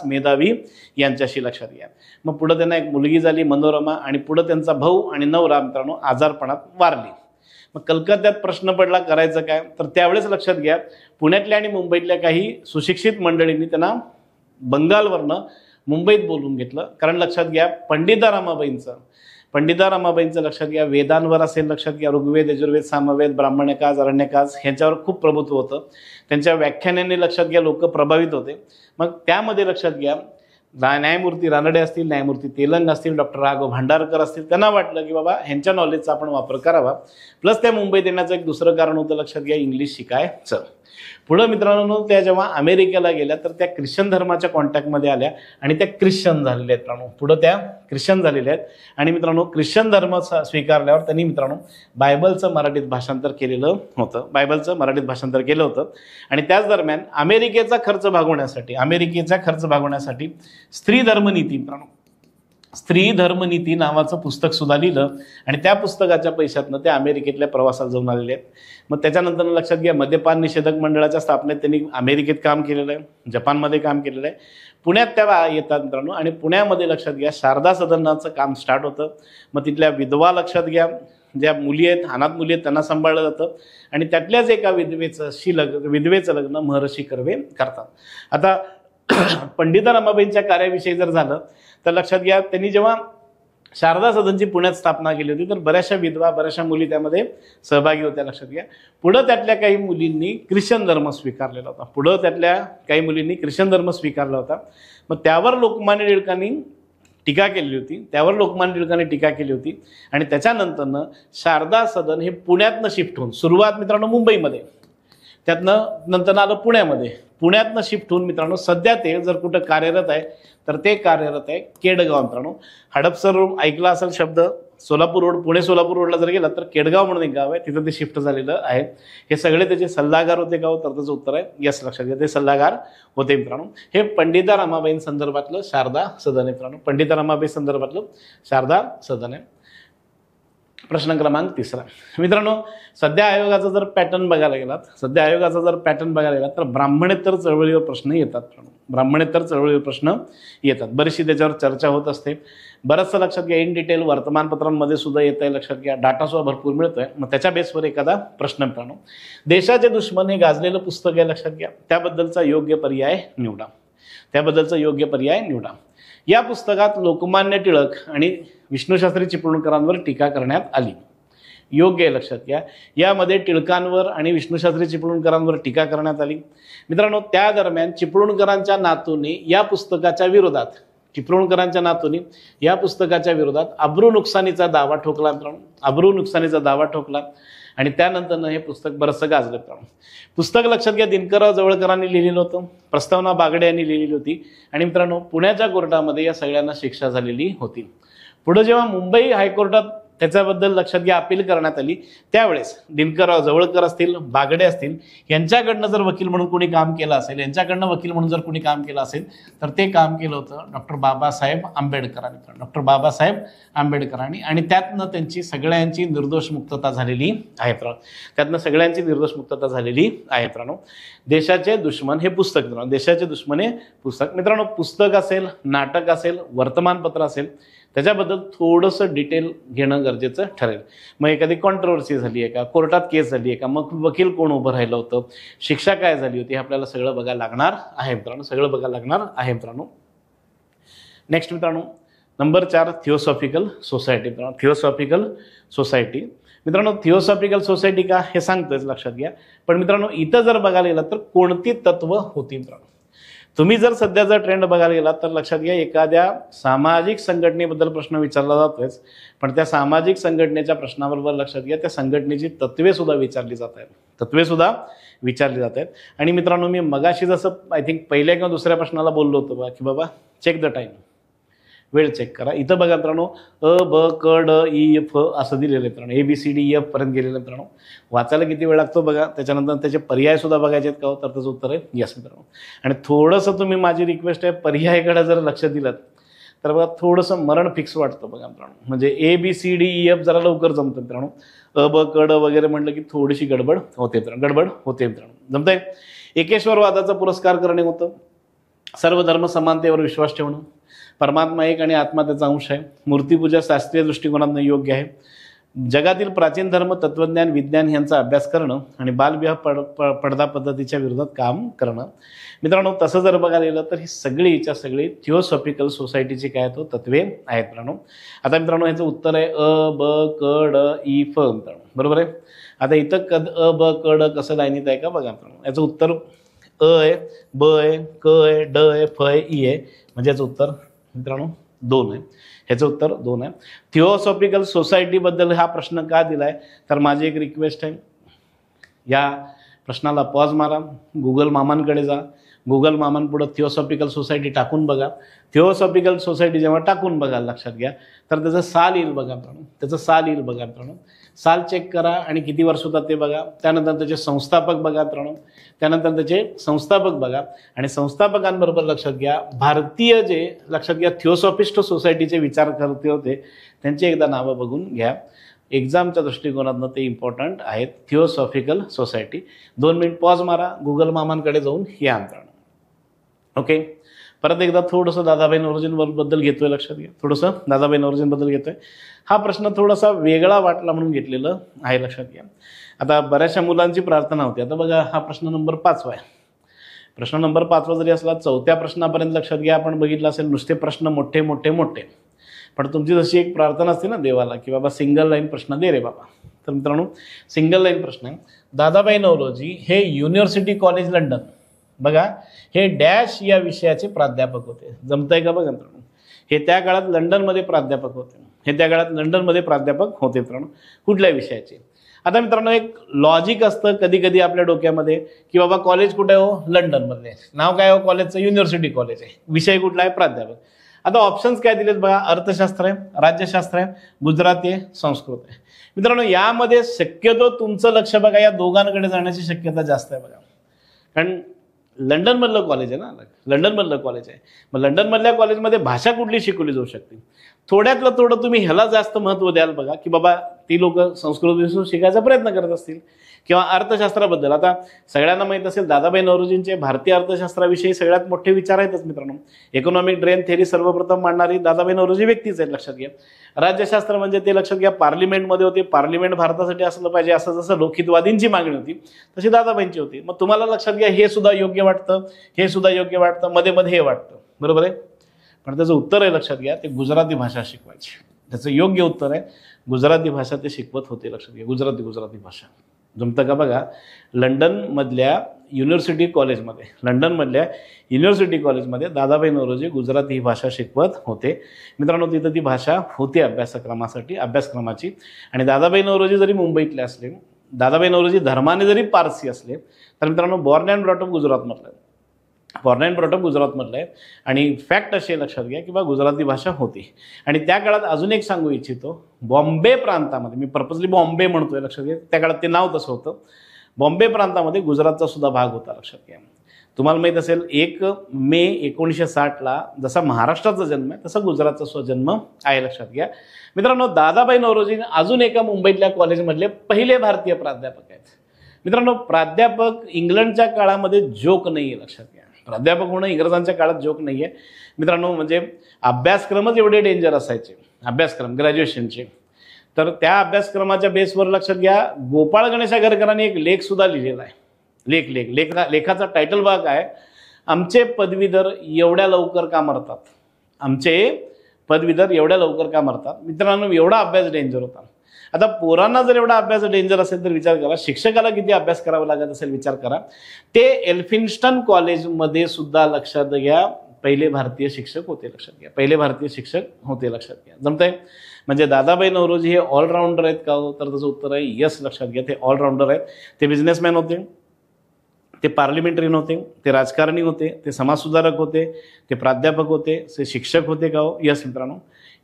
मेधावी यांच्याशी लक्षात घ्या. मग पुढे त्यांना एक मुलगी झाली मनोरमा आणि पुढे त्यांचा भाऊ आणि नवरा मित्रांनो आजारपणात वारली. मग कलकत्त्यात प्रश्न पडला करायचं काय तर त्यावेळेस लक्षात घ्या पुण्यातल्या आणि मुंबईतल्या काही सुशिक्षित मंडळींनी त्यांना बंगालवरनं मुंबईत बोलवून घेतलं. कारण लक्षात घ्या पंडिता रमाबाईंचं लक्षात घ्या वेदांवर असेल लक्षात घ्या ऋग्वेद यजुर्वेद सामवेद ब्राह्मण्यकाज अरण्यकाज ह्यांच्यावर खूप प्रभुत्व होतं. त्यांच्या व्याख्यानांनी लक्षात घ्या लोक प्रभावित होते. मग त्यामध्ये लक्षात घ्या न्यायमूर्ती रानडे असतील, न्यायमूर्ती तेलंग असतील, डॉक्टर राघव भांडारकर असतील त्यांना वाटलं की बाबा ह्यांच्या नॉलेजचा आपण वापर करावा. प्लस त्या मुंबईत येण्याचं एक दुसरं कारण होतं लक्षात घ्या इंग्लिश शिकायचं. पुढं मित्रांनो त्या जेव्हा अमेरिकेला गेल्या तर त्या ख्रिश्चन धर्माच्या कॉन्टॅक्टमध्ये आल्या आणि त्या ख्रिश्चन झालेल्या आहेत मित्रांनो. पुढं त्या ख्रिश्चन झालेल्या आहेत आणि मित्रांनो ख्रिश्चन धर्म स्वीकारल्यावर त्यांनी मित्रांनो बायबलचं मराठीत भाषांतर केलेलं होतं. आणि त्याच दरम्यान अमेरिकेचा खर्च भागवण्यासाठी स्त्री धर्मनीती नावाचं पुस्तक सुद्धा लिहिलं आणि त्या पुस्तकाच्या पैशातनं त्या अमेरिकेतल्या प्रवासाला जाऊन आलेले आहेत. मग त्याच्यानंतर लक्षात घ्या मद्यपान निषेधक मंडळाच्या स्थापनेत त्यांनी अमेरिकेत काम केलेलं आहे, जपानमध्ये काम केलेलं आहे. पुण्यात त्या येतात मित्रांनो आणि पुण्यामध्ये लक्षात घ्या शारदा सदनाचं काम स्टार्ट होतं. मग तिथल्या विधवा लक्षात घ्या ज्या मुली आहेत, अनाथ मुली आहेत, त्यांना सांभाळलं जातं आणि त्यातल्याच एका विधवेचं लग्न महर्षी कर्वे करतात. आता पंडिता रमाबाईंच्या कार्याविषयी जर झालं तर लक्षात घ्या, त्यांनी जेव्हा शारदा सदनची पुण्यात स्थापना केली होती तर बऱ्याचशा विधवा, बऱ्याचशा मुली त्यामध्ये सहभागी होत्या. लक्षात घ्या, पुढं त्यातल्या काही मुलींनी ख्रिश्चन धर्म स्वीकारलेला होता. मग त्यावर लोकमान्य टिळकांनी टीका केली होती आणि त्याच्यानंतरनं शारदा सदन हे पुण्यातनं शिफ्ट होऊन, सुरुवात मित्रांनो मुंबईमध्ये, त्यातनं नंतर आलं पुण्यातनं शिफ्ट होऊन मित्रांनो सध्या ते जर कुठं कार्यरत आहे तर ते कार्यरत आहे केडगाव. मित्रांनो हडपसर रोड ऐकला असेल शब्द, सोलापूर रोड, पुणे सोलापूर रोडला जर गेला तर केडगाव म्हणून एक गाव आहे, तिथं ते शिफ्ट झालेलं आहे. हे सगळे त्याचे सल्लागार होते का? तर त्याचं उत्तर आहे यस. लक्षात घ्या, ते सल्लागार होते मित्रांनो. हे पंडिता रमाबाई संदर्भातलं शारदा सदन आहे मित्रांनो, पंडिता रमाबाई संदर्भातलं शारदा सदन आहे. प्रश्न क्रमांक 3 मित्रांनो, सध्या आयोगाचा जर पॅटर्न बघायला गेलात तर ब्राह्मणेतर चळवळीवर प्रश्न येतात. बरीचशी त्याच्यावर चर्चा होत असते. बरंचसं लक्षात घ्या, इन डिटेल वर्तमानपत्रांमध्ये सुद्धा येत आहे. लक्षात घ्या, डाटा सुद्धा भरपूर मिळतोय. मग त्याच्या बेसवर एखादा प्रश्न मित्रांनो, देशाचे दुश्मन हे गाजलेलं पुस्तक आहे. लक्षात घ्या, त्याबद्दलचा योग्य पर्याय निवडा. या पुस्तकात लोकमान्य टिळक आणि विष्णूशास्त्री चिपळूणकरांवर टीका करण्यात आली. योग्य आहे. लक्षात घ्या, यामध्ये टिळकांवर आणि विष्णूशास्त्री चिपळूणकरांवर टीका करण्यात आली. मित्रांनो, त्या दरम्यान चिपळूणकरांच्या नातूंनी या पुस्तकाच्या विरोधात अब्रू नुकसानीचा दावा ठोकला मित्रांनो, आणि त्यानंतरनं हे पुस्तक बरंचसं गाजलं मित्रांनो. पुस्तक लक्षात घ्या, दिनकरराव जवळकरांनी लिहिलेलं होतं, प्रस्तावना बागडे यांनी लिहिलेली होती आणि मित्रांनो पुण्याच्या कोर्टामध्ये या सगळ्यांना शिक्षा झालेली होती. पुढे जेव्हा मुंबई हायकोर्टात त्याच्याबद्दल लक्षात घ्या अपील करण्यात आली, त्यावेळेस दिनकरराव जवळकर असतील, बागडे असतील, यांच्याकडनं जर वकील म्हणून कोणी काम केलं असेल, तर ते काम केलं होतं डॉक्टर बाबासाहेब आंबेडकरांनी आणि त्यातनं त्यांची सगळ्यांची निर्दोष मुक्तता झालेली आहे मित्रांनो. देशाचे दुश्मन हे पुस्तक मित्रांनो, पुस्तक असेल, नाटक असेल, वर्तमानपत्र असेल, त्याच्याबद्दल थोडंसं डिटेल घेणं गरजेचं ठरेल. मग एखादी कॉन्ट्रोवर्सी झाली आहे का, कोर्टात केस झाली आहे का, मग वकील कोण उभं राहिलं होतं, शिक्षा काय झाली होती, हे आपल्याला सगळं बघायला लागणार आहे मित्रांनो. नेक्स्ट मित्रांनो, नंबर 4 थिओसॉफिकल सोसायटी का हे सांगतोच, लक्षात घ्या. पण मित्रांनो इथं जर बघायला गेला तर कोणती तत्व होती मित्रांनो, तुम्ही जर सध्याचा ट्रेंड बघायला गेला तर लक्षात घ्या, एखाद्या सामाजिक संघटनेबद्दल प्रश्न विचारला जातोयच, पण त्या सामाजिक संघटनेच्या प्रश्नाबरोबर लक्षात घ्या त्या संघटनेची तत्वे सुद्धा विचारली जात आहेत. आणि मित्रांनो, मी मगाशी जसं आय थिंक पहिल्या किंवा दुसऱ्या प्रश्नाला बोललो होतो की बाबा चेक द टाइम, वेळ चेक करा. इथं बघा मित्रांनो, अ ब क ड ई एफ असं दिलेलं आहे मित्रांनो, ABCD EF पर्यंत गेलेलं मित्रांनो. वाचायला किती वेळ लागतो बघा. त्याच्यानंतर त्याचे पर्याय सुद्धा बघायचे आहेत का, तर त्याचं उत्तर आहे यस मित्रांनो. आणि थोडंसं तुम्ही, माझी रिक्वेस्ट आहे, पर्यायाकडे जर लक्ष दिलं तर बघा थोडंसं मरण फिक्स वाटतं बघा मित्रांनो. म्हणजे ABCD EF जरा लवकर जमतं मित्रांनो, अ ब क ड वगैरे म्हटलं की थोडीशी गडबड होते मित्रांनो. जमतंय. एकेश्वरवादाचा पुरस्कार करणे होतं, सर्व धर्म समानतेवर विश्वास ठेवणं, परमात्मा एक आणि आत्मा त्याचा अंश आहे, मूर्तीपूजा शास्त्रीय दृष्टिकोनातून योग्य आहे, जगातील प्राचीन धर्म, तत्वज्ञान, विज्ञान यांचा अभ्यास करणं आणि बालविवाह पडदा पद्धतीच्या विरोधात काम करणं. मित्रांनो तसं जर बघायला गेलं तर ही सगळीच्या सगळी थिओसॉफिकल सोसायटीची काय तो तत्वे आहेत मित्रांनो. आता मित्रांनो याचं उत्तर आहे अ ब क ड ई फ मित्रांनो, बरोबर आहे. आता इथं अ ब क ड कसं लाईनीत आहे का बघा मित्रांनो. याचं उत्तर अ आहे, ब आहे, क आहे, ड आहे, फ आहे, ई आहे. म्हणजे याचं उत्तर मित्रांनो 2 आहे. ह्याचं उत्तर 2 आहे. थिओसॉफिकल सोसायटीबद्दल हा प्रश्न का दिलाय, तर माझी एक रिक्वेस्ट आहे, या प्रश्नाला पॉज मारा, गुगल मामांकडे जा, गुगल मामांपुढं थिओसॉफिकल सोसायटी टाकून बघा. थिओसॉफिकल सोसायटी जेव्हा टाकून बघा लक्षात घ्या तर त्याचं साल येईल बघा मित्रांनो, साल चेक करा आणि किती वर्ष होतात ते बघा. त्यानंतर त्याचे संस्थापक बघा मित्रांनो, आणि संस्थापकांबरोबर लक्षात घ्या भारतीय जे लक्षात घ्या थिओसॉफिस्ट सोसायटीचे विचारकर्ते होते त्यांची एकदा नावं बघून घ्या. एक्झामच्या दृष्टिकोनातनं ते इम्पॉर्टंट आहेत. Theosophical society. 2 मिनिट पॉज मारा, गुगल मामांकडे जाऊन या मित्रांनो. ओके, परत एकदा थोडंसं दादाभाई नौरोजींबद्दल घेतोय, लक्षात घ्या, थोडंसं दादाभाई नौरोजींबद्दल घेतोय. हा प्रश्न थोडासा वेगळा वाटला म्हणून घेतलेलं आहे, लक्षात घ्या. आता बऱ्याचशा मुलांची प्रार्थना होती. आता बघा, हा प्रश्न नंबर 5 आहे. प्रश्न नंबर 5 जरी असला, 4थ्या प्रश्नापर्यंत लक्षात घ्या आपण बघितलं असेल नुसते प्रश्न मोठे मोठे मोठे. पण तुमची जशी एक प्रार्थना असते ना देवाला की बाबा सिंगल लाईन प्रश्न दे रे बाबा, तर मित्रांनो सिंगल लाईन प्रश्न आहे. दादाभाई नौरोजी हे युनिव्हर्सिटी कॉलेज लंडन, बघा, हे डॅश या विषयाचे प्राध्यापक होते. जमतंय का बघा मित्रांनो, हे त्या काळात लंडनमध्ये प्राध्यापक होते. हे त्या काळात लंडनमध्ये प्राध्यापक होते मित्रांनो, कुठल्या विषयाचे. आता मित्रांनो एक लॉजिक असतं कधी कधी आपल्या डोक्यामध्ये की बाबा कॉलेज कुठे आहे हो, लंडनमध्ये. नाव काय हो कॉलेजचं, युनिव्हर्सिटी कॉलेज आहे. विषय कुठला आहे, प्राध्यापक. आता ऑप्शन्स काय दिलेत बघा, अर्थशास्त्र आहे, राज्यशास्त्र आहे, गुजराती आहे, संस्कृत आहे. मित्रांनो यामध्ये शक्यतो तुमचं लक्ष बघा या दोघांकडे जाण्याची शक्यता जास्त आहे बघा, कारण लंडनमधलं कॉलेज आहे ना, लंडनमधलं कॉलेज आहे. मग लंडनमधल्या कॉलेजमध्ये भाषा कुठली शिकवली जाऊ शकते. थोड्यातलं थोडं तुम्ही ह्याला जास्त महत्त्व द्याल बघा की बाबा ती लोक संस्कृत विषय शिकायचा प्रयत्न करत असतील किंवा अर्थशास्त्राबद्दल. आता सगळ्यांना माहीत असेल दादाभाई नौरोजींचे भारतीय अर्थशास्त्राविषयी सगळ्यात मोठे विचार आहेतच मित्रांनो. इकॉनॉमिक ड्रेन थेरी सर्वप्रथम मांडणारी दादाभाई नौरोजी व्यक्तीच आहेत, लक्षात घ्या. राज्यशास्त्र म्हणजे ते लक्षात घ्या पार्लिमेंटमध्ये होते. पार्लिमेंट भारतासाठी असलं पाहिजे असं जसं लोकहितवादींची मागणी होती तशी दादाभाईंची होती. मग तुम्हाला लक्षात घ्या हे सुद्धा योग्य वाटतं, हे सुद्धा योग्य वाटतं, मध्ये मध्ये हे वाटतं, बरोबर आहे. पण त्याचं उत्तर आहे लक्षात घ्या, ते गुजराती भाषा शिकवायची. त्याचं योग्य उत्तर आहे गुजराती भाषा ते शिकवत होते, लक्षात घ्या. गुजराती भाषा जमतं का बघा. लंडनमधल्या युनिव्हर्सिटी कॉलेजमध्ये दादाभाई नौरोजी गुजराती ही भाषा शिकवत होते मित्रांनो. तिथं ती भाषा होती अभ्यासक्रमाची. आणि दादाभाई नौरोजी जरी मुंबईतले असले, दादाभाई नौरोजी धर्माने जरी पारसी असले, तर मित्रांनो बॉर्न अँड ब्रॉट अप गुजरातमधलं आहे. आणि फॅक्ट असे लक्षात घ्या की बा गुजराती भाषा होती. आणि त्या काळात अजून एक सांगू इच्छितो, बॉम्बे प्रांतामध्ये, मी पर्पजली बॉम्बे म्हणतोय लक्षात घ्या, त्या काळात ते नाव तसं होतं, बॉम्बे प्रांतामध्ये गुजरातचा सुद्धा भाग होता, लक्षात घ्या. तुम्हाला माहीत असेल 1 मे 1960 जसा महाराष्ट्राचा जन्म आहे तसा गुजरातचा सुद्धा जन्म आहे, लक्षात घ्या. मित्रांनो दादाभाई नौरोजी अजून एका मुंबईतल्या कॉलेजमधले पहिले भारतीय प्राध्यापक आहेत. मित्रांनो प्राध्यापक इंग्लंडच्या काळामध्ये जोक नाही आहे, लक्षात घ्या. प्राध्यापक होणं इंग्रजांच्या काळात जोक नाही आहे मित्रांनो. म्हणजे अभ्यासक्रमच एवढे डेंजर असायचे, अभ्यासक्रम ग्रॅज्युएशनचे. तर त्या अभ्यासक्रमाच्या बेसवर लक्षात घ्या गोपाळ गणेश आगरकरांनी एक लेख सुद्धा लिहिलेला आहे. लेखाचा टायटल बघा काय, आमचे पदवीधर एवढ्या लवकर का मरतात. मित्रांनो एवढा अभ्यास डेंजर होता. आता पोरांना जर एवढा अभ्यास डेंजर असेल तर विचार करा शिक्षकाला किती अभ्यास करावा लागत असेल, विचार करा. ते एल्फिन्स्टन कॉलेजमध्ये सुद्धा लक्षात घ्या पहिले भारतीय शिक्षक होते, लक्षात घ्या. जमतंय. म्हणजे दादाभाई नौरोजी हे ऑलराऊंडर आहेत का, तर त्याचं उत्तर आहे यस, लक्षात घ्या. ते ऑलराऊंडर आहेत. ते बिझनेसमॅन होते, ते पार्लिमेंटरीन होते, ते राजकारणी होते, ते समाजसुधारक होते, ते प्राध्यापक होते, ते शिक्षक होते का हो, यस मित्रांनो.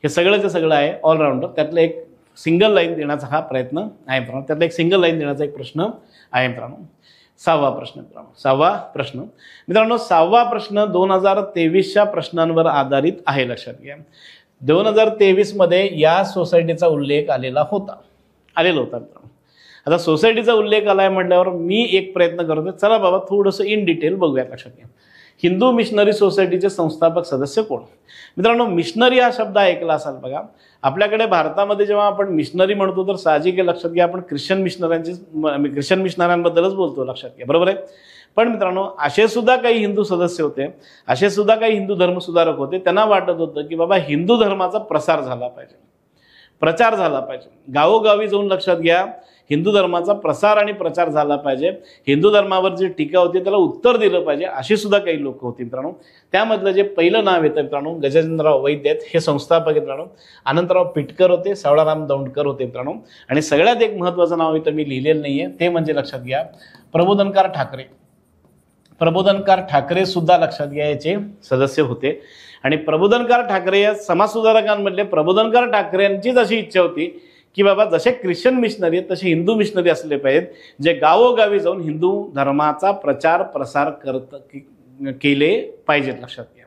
हे सगळंचं सगळं आहे ऑलराऊंडर. त्यातलं एक सिंगल लाईन देण्याचा हा प्रयत्न आहे मित्रांनो. त्यातला एक सिंगल लाईन देण्याचा एक प्रश्न आहे मित्रांनो. 6वा प्रश्न मित्रांनो 6वा प्रश्न 2023च्या प्रश्नांवर आधारित आहे, लक्षात घ्या. 2023 या सोसायटीचा उल्लेख आलेला होता मित्रांनो. आता सोसायटीचा उल्लेख आलाय म्हटल्यावर मी एक प्रयत्न करतो, चला बाबा थोडंसं इन डिटेल बघूयात, लक्षात घ्या. हिंदू मिशनरी सोसायटीचे संस्थापक सदस्य कोण. मित्रांनो मिशनरी हा शब्द ऐकला असाल बघा. आपल्याकडे भारतामध्ये जेव्हा आपण मिशनरी म्हणतो तर साहजिक आहे, लक्षात घ्या, आपण ख्रिश्चन मिशनऱ्यांबद्दलच बोलतो, लक्षात घ्या, बरोबर आहे. पण मित्रांनो असे सुद्धा काही हिंदू सदस्य होते, असे सुद्धा काही हिंदू धर्मसुधारक होते. त्यांना वाटत होतं की बाबा हिंदू धर्माचा प्रचार झाला पाहिजे. गावोगावी जाऊन लक्षात घ्या हिंदू धर्माचा प्रसार आणि प्रचार झाला पाहिजे. हिंदू धर्मावर जी टीका होती त्याला उत्तर दिलं पाहिजे, अशी सुद्धा काही लोक होती मित्रांनो. त्यामधलं जे पहिलं नाव येतं मित्रांनो गजेंद्रराव वैद्य आहेत, हे संस्थापक आहेत मित्रांनो. अनंतराव पिटकर होते, सावळाराम दौंडकर होते मित्रांनो. आणि सगळ्यात एक महत्त्वाचं नाव इथं मी लिहिलेलं नाहीये, ते म्हणजे लक्षात घ्या प्रबोधनकार ठाकरे सुद्धा लक्षात घ्या याचे सदस्य होते. आणि प्रबोधनकार ठाकरे या समाजसुधारकांमधले प्रबोधनकार ठाकरेंचीच अशी इच्छा होती की बाबा जसे ख्रिश्चन मिशनरी आहेत तसे हिंदू मिशनरी असले पाहिजेत, जे गावोगावी जाऊन हिंदू धर्माचा प्रचार प्रसार केले पाहिजेत, लक्षात घ्या.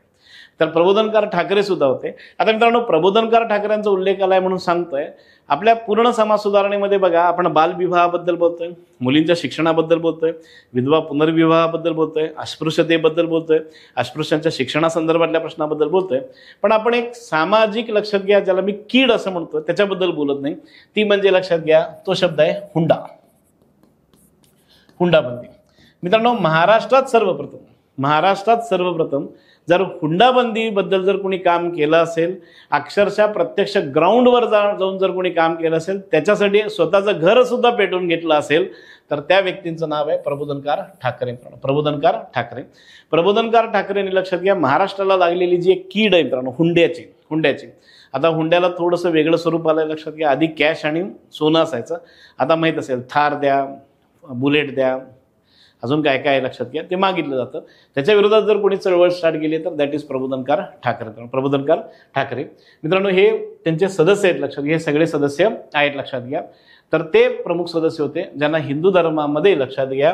तर प्रबोधनकार ठाकरे सुद्धा होते. आता मित्रांनो, प्रबोधनकार ठाकरेंचा उल्लेख आलाय म्हणून सांगतोय, आपल्या पूर्ण समाज सुधारणेमध्ये बघा, आपण बालविवाहाबद्दल बोलतोय, मुलींच्या शिक्षणाबद्दल बोलतोय, विधवा पुनर्विवाहाबद्दल बोलतोय, अस्पृश्यतेबद्दल बोलतोय, अस्पृश्यांच्या शिक्षणासंदर्भातल्या प्रश्नाबद्दल बोलतोय. पण आपण एक सामाजिक, लक्षात घ्या, ज्याला मी कीड असं म्हणतो, त्याच्याबद्दल बोलत नाही. ती म्हणजे लक्षात घ्या, तो शब्द आहे हुंडा. हुंडाबंदी. मित्रांनो, महाराष्ट्रात सर्वप्रथम जर हुंडाबंदीबद्दल जर कोणी काम केलं असेल, अक्षरशः प्रत्यक्ष ग्राउंडवर जाऊन जर कोणी काम केलं असेल, त्याच्यासाठी स्वतःचं घर सुद्धा पेटवून घेतलं असेल, तर त्या व्यक्तींचं नाव आहे प्रबोधनकार ठाकरे. प्रबोधनकार ठाकरेंनी, लक्षात घ्या, महाराष्ट्राला लागलेली जी एक कीड आहे मित्रांनो, हुंड्याची. आता हुंड्याला थोडंसं वेगळं स्वरूप आलंय. लक्षात घ्या, आधी कॅश आणि सोनं असायचं. आता माहीत असेल, थार द्या, बुलेट द्या, अजून काय काय लक्षात घ्या, ते मागितलं जातं. त्याच्या विरोधात जर कोणी चळवळ स्टार्ट केली तर दॅट इज प्रबोधनकार ठाकरे. मित्रांनो, हे त्यांचे सदस्य आहेत. लक्षात घ्या, हे सगळे सदस्य आहेत. लक्षात घ्या, तर ते प्रमुख सदस्य होते ज्यांना हिंदू धर्मामध्ये, लक्षात घ्या,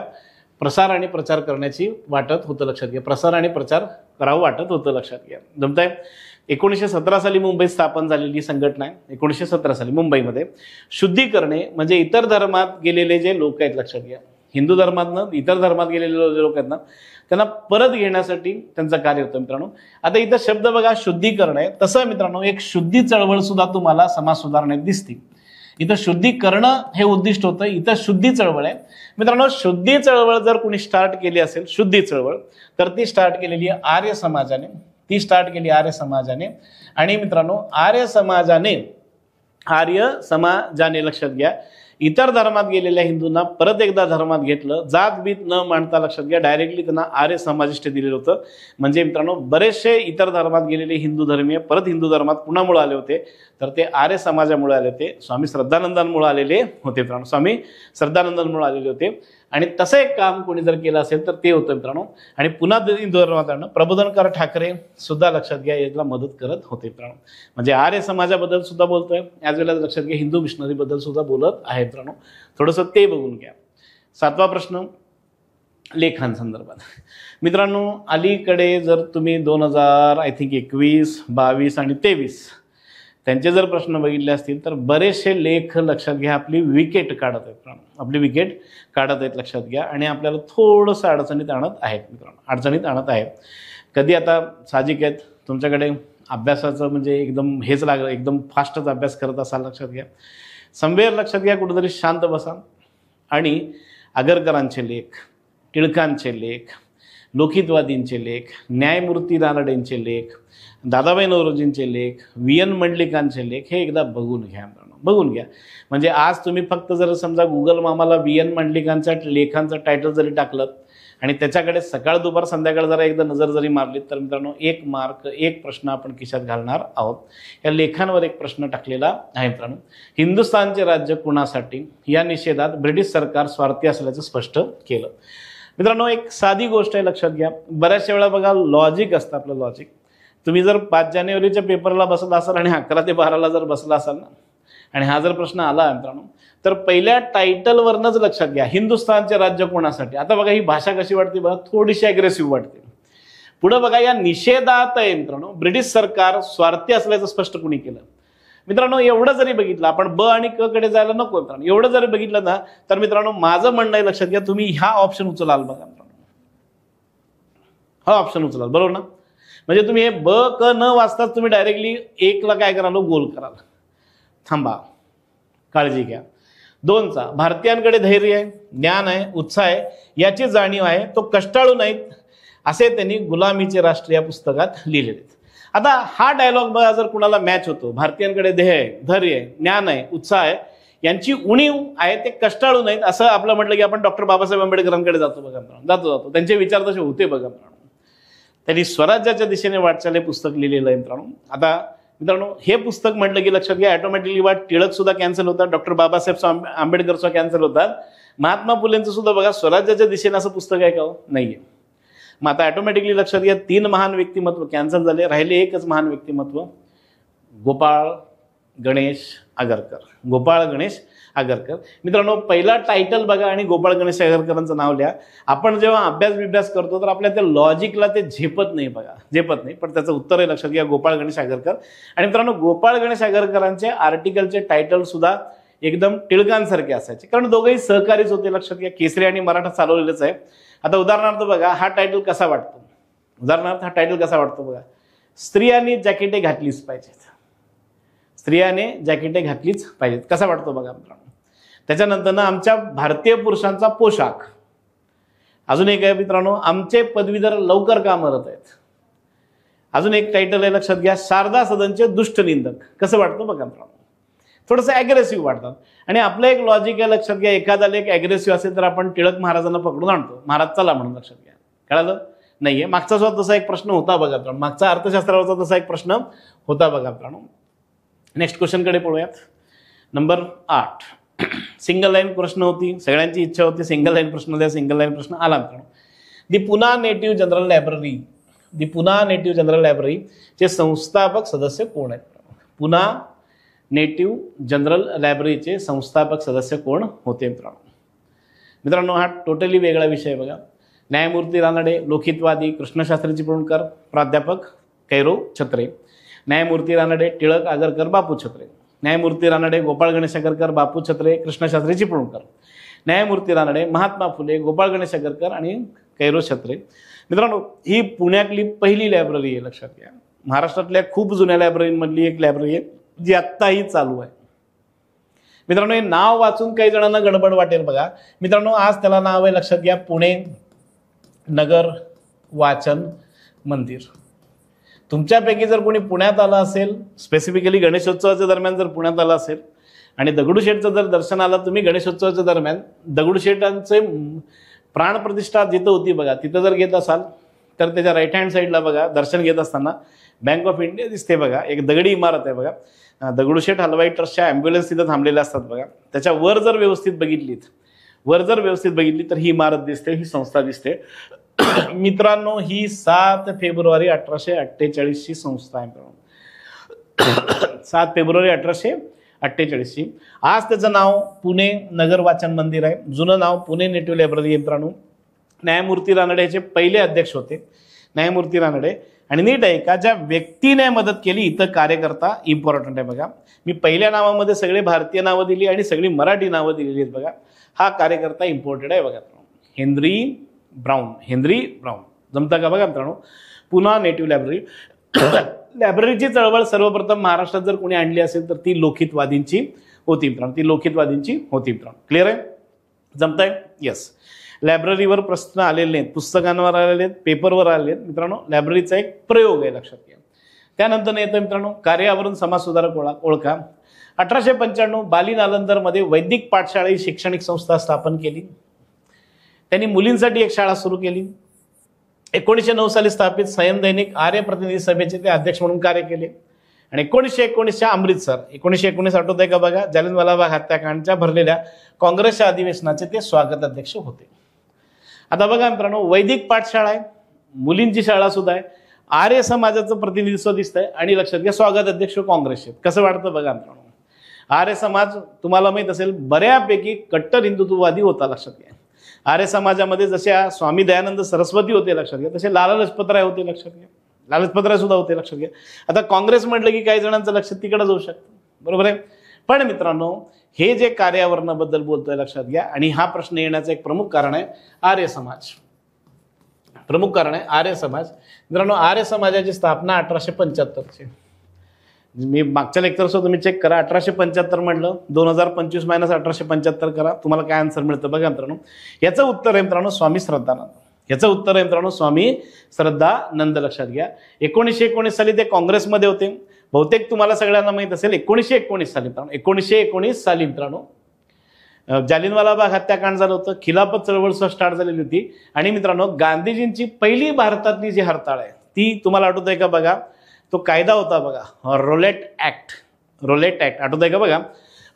प्रसार आणि प्रचार करण्याची वाटत होतं. लक्षात घ्या, प्रसार आणि प्रचार करावं वाटत होतं. लक्षात घ्या, जमताय. 1917 साली मुंबईत स्थापन झालेली संघटना आहे. 1917 साली मुंबईमध्ये शुद्धीकरणे म्हणजे इतर धर्मात गेलेले जे लोक आहेत, लक्षात घ्या, हिंदू धर्मातनं इतर धर्मात गेलेले जे लोक आहेत ना, त्यांना परत घेण्यासाठी त्यांचं कार्य होतं. मित्रांनो, आता इथं शब्द बघा, शुद्धीकरण आहे. तसं मित्रांनो, एक शुद्धी चळवळ सुद्धा तुम्हाला समाज सुधारणेत दिसते. इथं शुद्धी करणं हे उद्दिष्ट होतं, इथं शुद्धी चळवळ आहे. मित्रांनो, शुद्धी चळवळ जर कोणी स्टार्ट केली असेल, शुद्धी चळवळ, तर ती स्टार्ट केलेली आर्य समाजाने. आणि मित्रांनो, आर्य समाजाने लक्षात घ्या, इतर धर्मात गेलेल्या हिंदूंना परत एकदा धर्मात घेतलं, जात बीत न मांडता. लक्षात घ्या, डायरेक्टली त्यांना आर्य समाजिष्ट दिलेलं होतं. म्हणजे मित्रांनो, बरेचसे इतर धर्मात गेलेले हिंदू धर्मीय परत हिंदू धर्मात कुणामुळे आले होते, तर ते आर्य समाजामुळे आले होते, स्वामी श्रद्धानंदांमुळे आलेले होते. आणि तसं एक काम कोणी जर केलं असेल तर ते होतं मित्रांनो. आणि पुन्हा हिंदू धर्मात प्रबोधनकार ठाकरे सुद्धा, लक्षात घ्या, याला मदत करत होते मित्रांनो. म्हणजे आर्य समाजाबद्दल सुद्धा बोलतोय, याच वेळेला लक्षात घ्या, हिंदू मिशनरी बद्दल सुद्धा बोलत आहे मित्रांनो. थोडंसं ते बघून घ्या. 7वा प्रश्न, लेखांसंदर्भात. मित्रांनो, अलीकडे जर तुम्ही 2021, 22 आणि 23 त्यांचे जर प्रश्न बघितले असतील तर बरेचसे लेख, लक्षात घ्या, आपली विकेट काढत आहेत. लक्षात घ्या, आणि आपल्याला थोडंसं अडचणीत आणत आहेत मित्रांनो, कधी आता साहजिक आहेत, तुमच्याकडे अभ्यासाचं म्हणजे एकदम हेच लागलं, एकदम फास्टच अभ्यास करत असाल. लक्षात घ्या, संवेर, लक्षात घ्या, कुठेतरी शांत बसा आणि आगरकरांचे लेख, टिळकांचे लेख, लोकहितवादींचे लेख, न्यायमूर्ती रानडेंचे लेख, दादाबाई नौरोजींचे लेख, VN मंडलिकांचे लेख, हे एकदा बघून घ्या. म्हणजे आज तुम्ही फक्त जर समजा गुगल मामाला VN मंडलिकांच्या लेखांचं टायटल जरी टाकलं आणि त्याच्याकडे सकाळ दुपार संध्याकाळ जरा एकदा नजर जरी मारली, तर मित्रांनो, 1 मार्क, 1 प्रश्न आपण खिशात घालणार आहोत. या लेखांवर एक प्रश्न टाकलेला आहे मित्रांनो. हिंदुस्थानचे राज्य कुणासाठी या निषेधात ब्रिटिश सरकार स्वार्थी असल्याचं स्पष्ट केलं. मित्रांनो, एक साधी गोष्ट आहे, लक्षात घ्या, बऱ्याचशा वेळा बघा, लॉजिक असतं आपलं. लॉजिक तुम्ही जर 5 जानेवारीच्या पेपरला बसला असाल आणि 11 ते 12ला जर बसला असाल ना, आणि हा जर प्रश्न आला मित्रांनो, तर पहिल्या टायटलवरनंच लक्षात घ्या, हिंदुस्थानचे राज्य कोणासाठी. आता बघा, ही भाषा कशी वाटते बघा, थोडीशी अग्रेसिव्ह वाटते. पुढे बघा, या निषेधात आहे मित्रांनो, ब्रिटिश सरकार स्वार्थी असल्याचं स्पष्ट कोणी केलं. मित्रांनो, एवढं जरी बघितलं, आपण ब आणि क कडे जायला नको मित्रांनो, एवढं जरी बघितलं ना, तर मित्रांनो, माझं म्हणणं आहे, लक्षात घ्या, तुम्ही हा ऑप्शन उचलाल बघा मित्रांनो, हा ऑप्शन उचलाल, बरोबर ना. म्हणजे तुम्ही हे ब क न वाचताच तुम्ही डायरेक्टली 1ला काय कराल, गोल कराल. थांबा, काळजी घ्या. 2चा, भारतीयांकडे धैर्य आहे, ज्ञान आहे, उत्साह आहे, याची जाणीव आहे, तो कष्टाळू नाहीत, असे त्यांनी गुलामीचे राष्ट्र या पुस्तकात लिहिलेले. आता हा डायलॉग बघा, जर कुणाला मॅच होतो, भारतीयांकडे ध्येय आहे, धैर्य आहे, ज्ञान आहे, उत्साह आहे, यांची उणीव आहे, ते कष्टाळू नाहीत, असं आपलं म्हटलं की आपण डॉक्टर बाबासाहेब आंबेडकरांकडे जातो बघा, जातो त्यांचे विचार तसे होते बघा. त्यांनी स्वराज्याच्या दिशेने वाटचाल हे पुस्तक लिहिलेलं आहे मित्रांनो. आता मित्रांनो, हे पुस्तक म्हटलं की लक्षात घ्या, ऑटोमॅटिकली टिळक सुद्धा कॅन्सल होतात, डॉक्टर बाबासाहेब आंबेडकर सुद्धा कॅन्सल होतात, महात्मा फुलेंचं सुद्धा बघा, स्वराज्याच्या दिशेने असं पुस्तक आहे का हो, नाहीये. मग आता ऑटोमॅटिकली लक्षात घ्या, 3 महान व्यक्तिमत्व कॅन्सल झाले, राहिले एकच महान व्यक्तिमत्व, गोपाळ गणेश आगरकर, गोपाळ गणेश आगरकर. मित्रांनो, पहिला टायटल बघा आणि गोपाळ गणेश आगरकरांचं नाव लिहा. आपण जेव्हा अभ्यास करतो तर आपल्या त्या लॉजिकला ते झेपत नाही बघा, झेपत नाही, पण त्याचं उत्तर आहे लक्षात घ्या, गोपाळ गणेश आगरकर. आणि मित्रांनो, गोपाळ गणेश आगरकरांचे आर्टिकलचे टायटल सुद्धा एकदम टिळकांसारखे असायचे, कारण दोघेही सहकारीच होते. लक्षात घ्या, केसरी आणि मराठा चालवलेलंच आहे. आता उदाहरणार्थ बघा, हा टायटल कसा वाटतो, बघा, स्त्रियांनी जॅकेटे घातलीच पाहिजेत, स्त्रियाने जॅकेटे घातलीच पाहिजेत, कसा वाटतो बघा मित्रांनो. त्याच्यानंतर आमच्या भारतीय पुरुषांचा पोशाख. अजून एक आहे मित्रांनो, आमचे पदवीधर लवकर का मरत आहेत. अजून एक टायटल आहे लक्षात घ्या, शारदा सदनचे दुष्ट निंदक, कसं वाटतं बघा मित्रांनो. थोडंसं ॲग्रेसिव्ह वाटतात. आणि आपलं एक लॉजिक आहे लक्षात घ्या, एखादा लेख ॲग्रेसिव्ह असेल तर आपण टिळक महाराजांना पकडून आणतो, महाराज चला म्हणून, लक्षात घ्या. कळालं नाहीये. मागचा सुद्धा तसा एक प्रश्न होता बघा मित्रांनो, मागचा अर्थशास्त्रावरचा तसा एक प्रश्न होता बघा मित्रांनो. नेक्स्ट क्वेश्चनकडे पळूयात. नंबर 8, सिंगल लाईन प्रश्न होती, सगळ्यांची इच्छा होती सिंगल लाईन प्रश्न द्या, सिंगल लाईन प्रश्न आला मित्रांनो. दी पुणा नेटिव्ह जनरल लायब्ररी चे संस्थापक सदस्य कोण आहेत. पुणा नेटिव्ह जनरल लायब्ररीचे संस्थापक सदस्य कोण होते मित्रांनो. हा टोटली वेगळा विषय आहे बघा. न्यायमूर्ती रानडे, लोकहितवादी कृष्णशास्त्री चिपळूणकर, प्राध्यापक कैरव छत्रे. न्यायमूर्ती रानडे, टिळक आगरकर, बापू छत्रे. न्यायमूर्ती रानडे, गोपाळ गणेश आगरकर, बापू छत्रे, कृष्णशास्त्री चिपळूणकर. न्यायमूर्ती रानडे, महात्मा फुले, गोपाळ गणेश आगरकर आणि कैरव छत्रे. मित्रांनो, ही पुण्यातली पहिली लायब्ररी आहे, लक्षात घ्या. महाराष्ट्रातल्या खूप जुन्या लायब्ररीमधली एक लायब्ररी आहे जी आत्ताही चालू आहे. मित्रांनो, हे नाव वाचून काही जणांना गडबड वाटेल बघा मित्रांनो. आज त्याला नाव आहे, लक्षात घ्या, पुणे नगर वाचन मंदिर. तुमच्यापैकी जर कोणी पुण्यात आलं असेल, स्पेसिफिकली गणेशोत्सवाच्या दरम्यान जर पुण्यात आलं असेल आणि दगडूशेठचं जर दर्शन आलं तुम्ही गणेशोत्सवाच्या दरम्यान, दगडूशेठांचे प्राणप्रतिष्ठा जिथं होती बघा, तिथं जर घेत असाल तर त्याच्या राईट हँड साईडला बघा, दर्शन घेत असताना बँक ऑफ इंडिया दिसते बघा, एक दगडी इमारत आहे बघा. दगडूशेठ हलवाई ट्रस्टच्या ॲम्ब्युलन्स तिथं थांबलेल्या असतात बघा. त्याच्या वर जर व्यवस्थित बघितली तर ही इमारत दिसते, ही संस्था दिसते. मित्रांनो, ही 7 फेब्रुवारी 1848 ची संस्था आहे मित्रांनो. 7 फेब्रुवारी 1848 ची. आज त्याचं नाव पुणे नगर वाचन मंदिर आहे. जुनं नाव पुणे नेटिव्ह लायब्ररी आहे मित्रांनो. न्यायमूर्ती रानडे याचे पहिले अध्यक्ष होते, न्यायमूर्ती रानडे. आणि नीट आहे का, ज्या व्यक्तीने मदत केली, इथं कार्यकर्ता इम्पॉर्टंट आहे बघा. मी पहिल्या नावामध्ये सगळे भारतीय नावं दिली आणि सगळी मराठी नावं दिलेली आहेत बघा. हा कार्यकर्ता इम्पॉर्टंट आहे बघा. हेनरी ब्राऊन जमता का बघा मित्रांनो. Pune native library. लायब्ररीची चळवळ सर्वप्रथम महाराष्ट्रात जर कोणी आणली असेल तर ती लोकहितवादींची होती मित्रांनो, क्लिअर आहे, जमताय. येस. लायब्ररीवर प्रश्न आलेले आहेत, पुस्तकांवर आलेले आहेत, पेपरवर आलेले आहेत मित्रांनो. लायब्ररीचा एक प्रयोग आहे, लक्षात घ्या. त्यानंतर येतं मित्रांनो, कार्यावरून समाज सुधारक ओळखा. 1895 बाली नालंदरमध्ये वैदिक पाठशाळा ही शैक्षणिक संस्था स्थापन केली. त्यांनी मुलींसाठी एक शाळा सुरू केली. 1909 साली स्थापित संयम दैनिक आर्य प्रतिनिधी सभेचे ते अध्यक्ष म्हणून कार्य केले. आणि 1919च्या अमृतसर, 1919 आठवत आहे का बघा, जालियनवाला बाग हत्याकांडच्या भरलेल्या काँग्रेसच्या अधिवेशनाचे ते स्वागत अध्यक्ष होते. आता बघा मित्रांनो, वैदिक पाठशाळा आहे, मुलींची शाळा सुद्धा आहे, आर्य समाजाचं प्रतिनिधित्व दिसतंय आणि लक्षात घ्या स्वागत अध्यक्ष काँग्रेसचे. कसं वाटतं बघा मित्रांनो. आर्य समाज तुम्हाला माहित असेल बऱ्यापैकी कट्टर हिंदुत्ववादी होता, लक्षात घ्या. आर्य समाजामध्ये जसे स्वामी दयानंद सरस्वती होते, लक्षात घ्या, तसे लाला लजपतराय होते, लक्षात घ्या. लाला लजपतराय सुद्धा होते, लक्षात घ्या. आता काँग्रेस म्हटलं की काही जणांचं लक्ष तिकडे जाऊ शकतं, बरोबर आहे. पण मित्रांनो, हे जे कार्यावरणाबद्दल बोलतोय लक्षात घ्या. आणि हा प्रश्न येण्याचं एक प्रमुख कारण आहे आर्य समाज. मित्रांनो, आर्य समाजाची स्थापना 1875 ची. मी मागच्या लेक्चरसुद्धा तुम्ही चेक करा, 1875 म्हटलं 2025 मायनस 1875 करा, तुम्हाला काय आन्सर मिळतं बघा मित्रांनो. याचं उत्तर आहे मित्रांनो स्वामी श्रद्धानंद. लक्षात घ्या. 1919 साली ते काँग्रेसमध्ये होते. बहुतेक तुम्हाला सगळ्यांना माहित असेल 1919 साली मित्रांनो जालियनवाला बाग हत्याकांड झालं होतं. खिलाफत चळवळ स्टार्ट झालेली होती. आणि मित्रांनो, गांधीजींची पहिली भारतातली जी हरताळ आहे ती तुम्हाला आठवत आहे का बघा. तो कायदा होता बघा, रोलेट ऍक्ट आठवत आहे का बघा.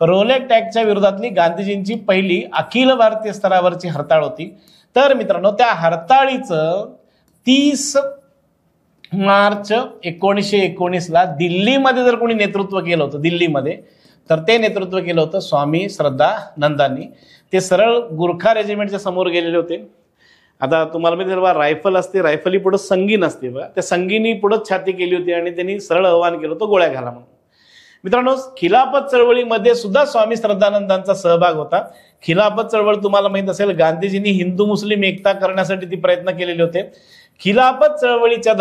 रोलेट ऍक्टच्या विरोधातली गांधीजींची पहिली अखिल भारतीय स्तरावरची हरताळ होती. तर मित्रांनो, त्या हरताळीचं 30 मार्च 1919ला दिल्लीमध्ये जर कोणी नेतृत्व केलं होतं दिल्लीमध्ये, तर ते नेतृत्व केलं होतं स्वामी श्रद्धानंदांनी. ते सरळ गुरखा रेजिमेंटच्या समोर गेलेले होते. आता तुम्हाला माहिती आहे, रायफल असते, रायफली पुढं संगीन असते बघा, त्या संगीनी पुढं छाती केली होती आणि त्यांनी सरळ आवाहन केलं होतं गोळ्या घाला म्हणून. मित्रांनो, खिलाफत चळवळीमध्ये सुद्धा स्वामी श्रद्धानंदांचा सहभाग होता. खिलाफत चळवळ तुम्हाला माहित असेल, गांधीजींनी हिंदू मुस्लिम एकता करण्यासाठी ती प्रयत्न केलेले होते. खिलाफत चळवळीच्या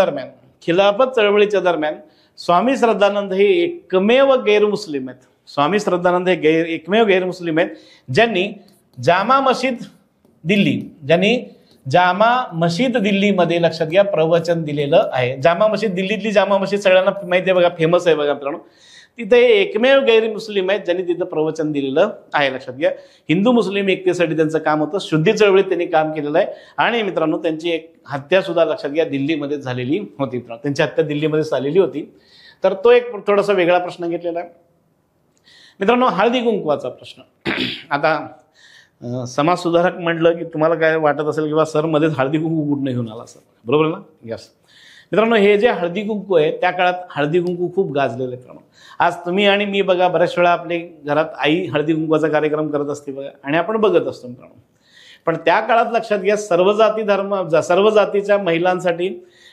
दरम्यान स्वामी श्रद्धानंद हे एकमेव गैरमुस्लिम आहेत. स्वामी श्रद्धानंद हे एकमेव गैरमुस्लिम आहेत ज्यांनी जामा मशीद दिल्लीमध्ये लक्षात घ्या प्रवचन दिलेलं आहे. दिल्लीतली जामा मशीद सगळ्यांना माहिती आहे बघा, फेमस आहे बघा मित्रांनो. तिथे एकमेव गैर मुस्लिम आहेत ज्यांनी तिथं प्रवचन दिलेलं आहे. लक्षात घ्या, हिंदू मुस्लिम एकतेसाठी त्यांचं काम होतं. शुद्धी चळवळीत त्यांनी काम केलेलं आहे. आणि मित्रांनो, त्यांची एक हत्या सुद्धा लक्षात घ्या दिल्लीमध्ये झालेली होती. त्यांची हत्या दिल्लीमध्ये झालेली होती. तर तो एक थोडासा वेगळा प्रश्न घेतलेला आहे. मित्रांनो, हळदी कुंकवाचा प्रश्न. आता समाज सुधारक म्हटलं की तुम्हाला काय वाटत असेल किंवा सर मध्येच हळदी कुंकू कुठनं घेऊन आला सर, बरोबर ना? यस मित्रांनो, हे जे हळदी कुंकू आहे त्या काळात हळदी कुंकू खूप गाजलेले मित्रांनो. आज तुम्ही आणि मी बघा, बऱ्याच वेळा आपल्या घरात आई हळदी कुंकवाचा कार्यक्रम करत असते बघा, आणि आपण बघत असतो मित्रांनो. पण त्या काळात लक्षात घ्या, सर्व जातीच्या महिलांसाठी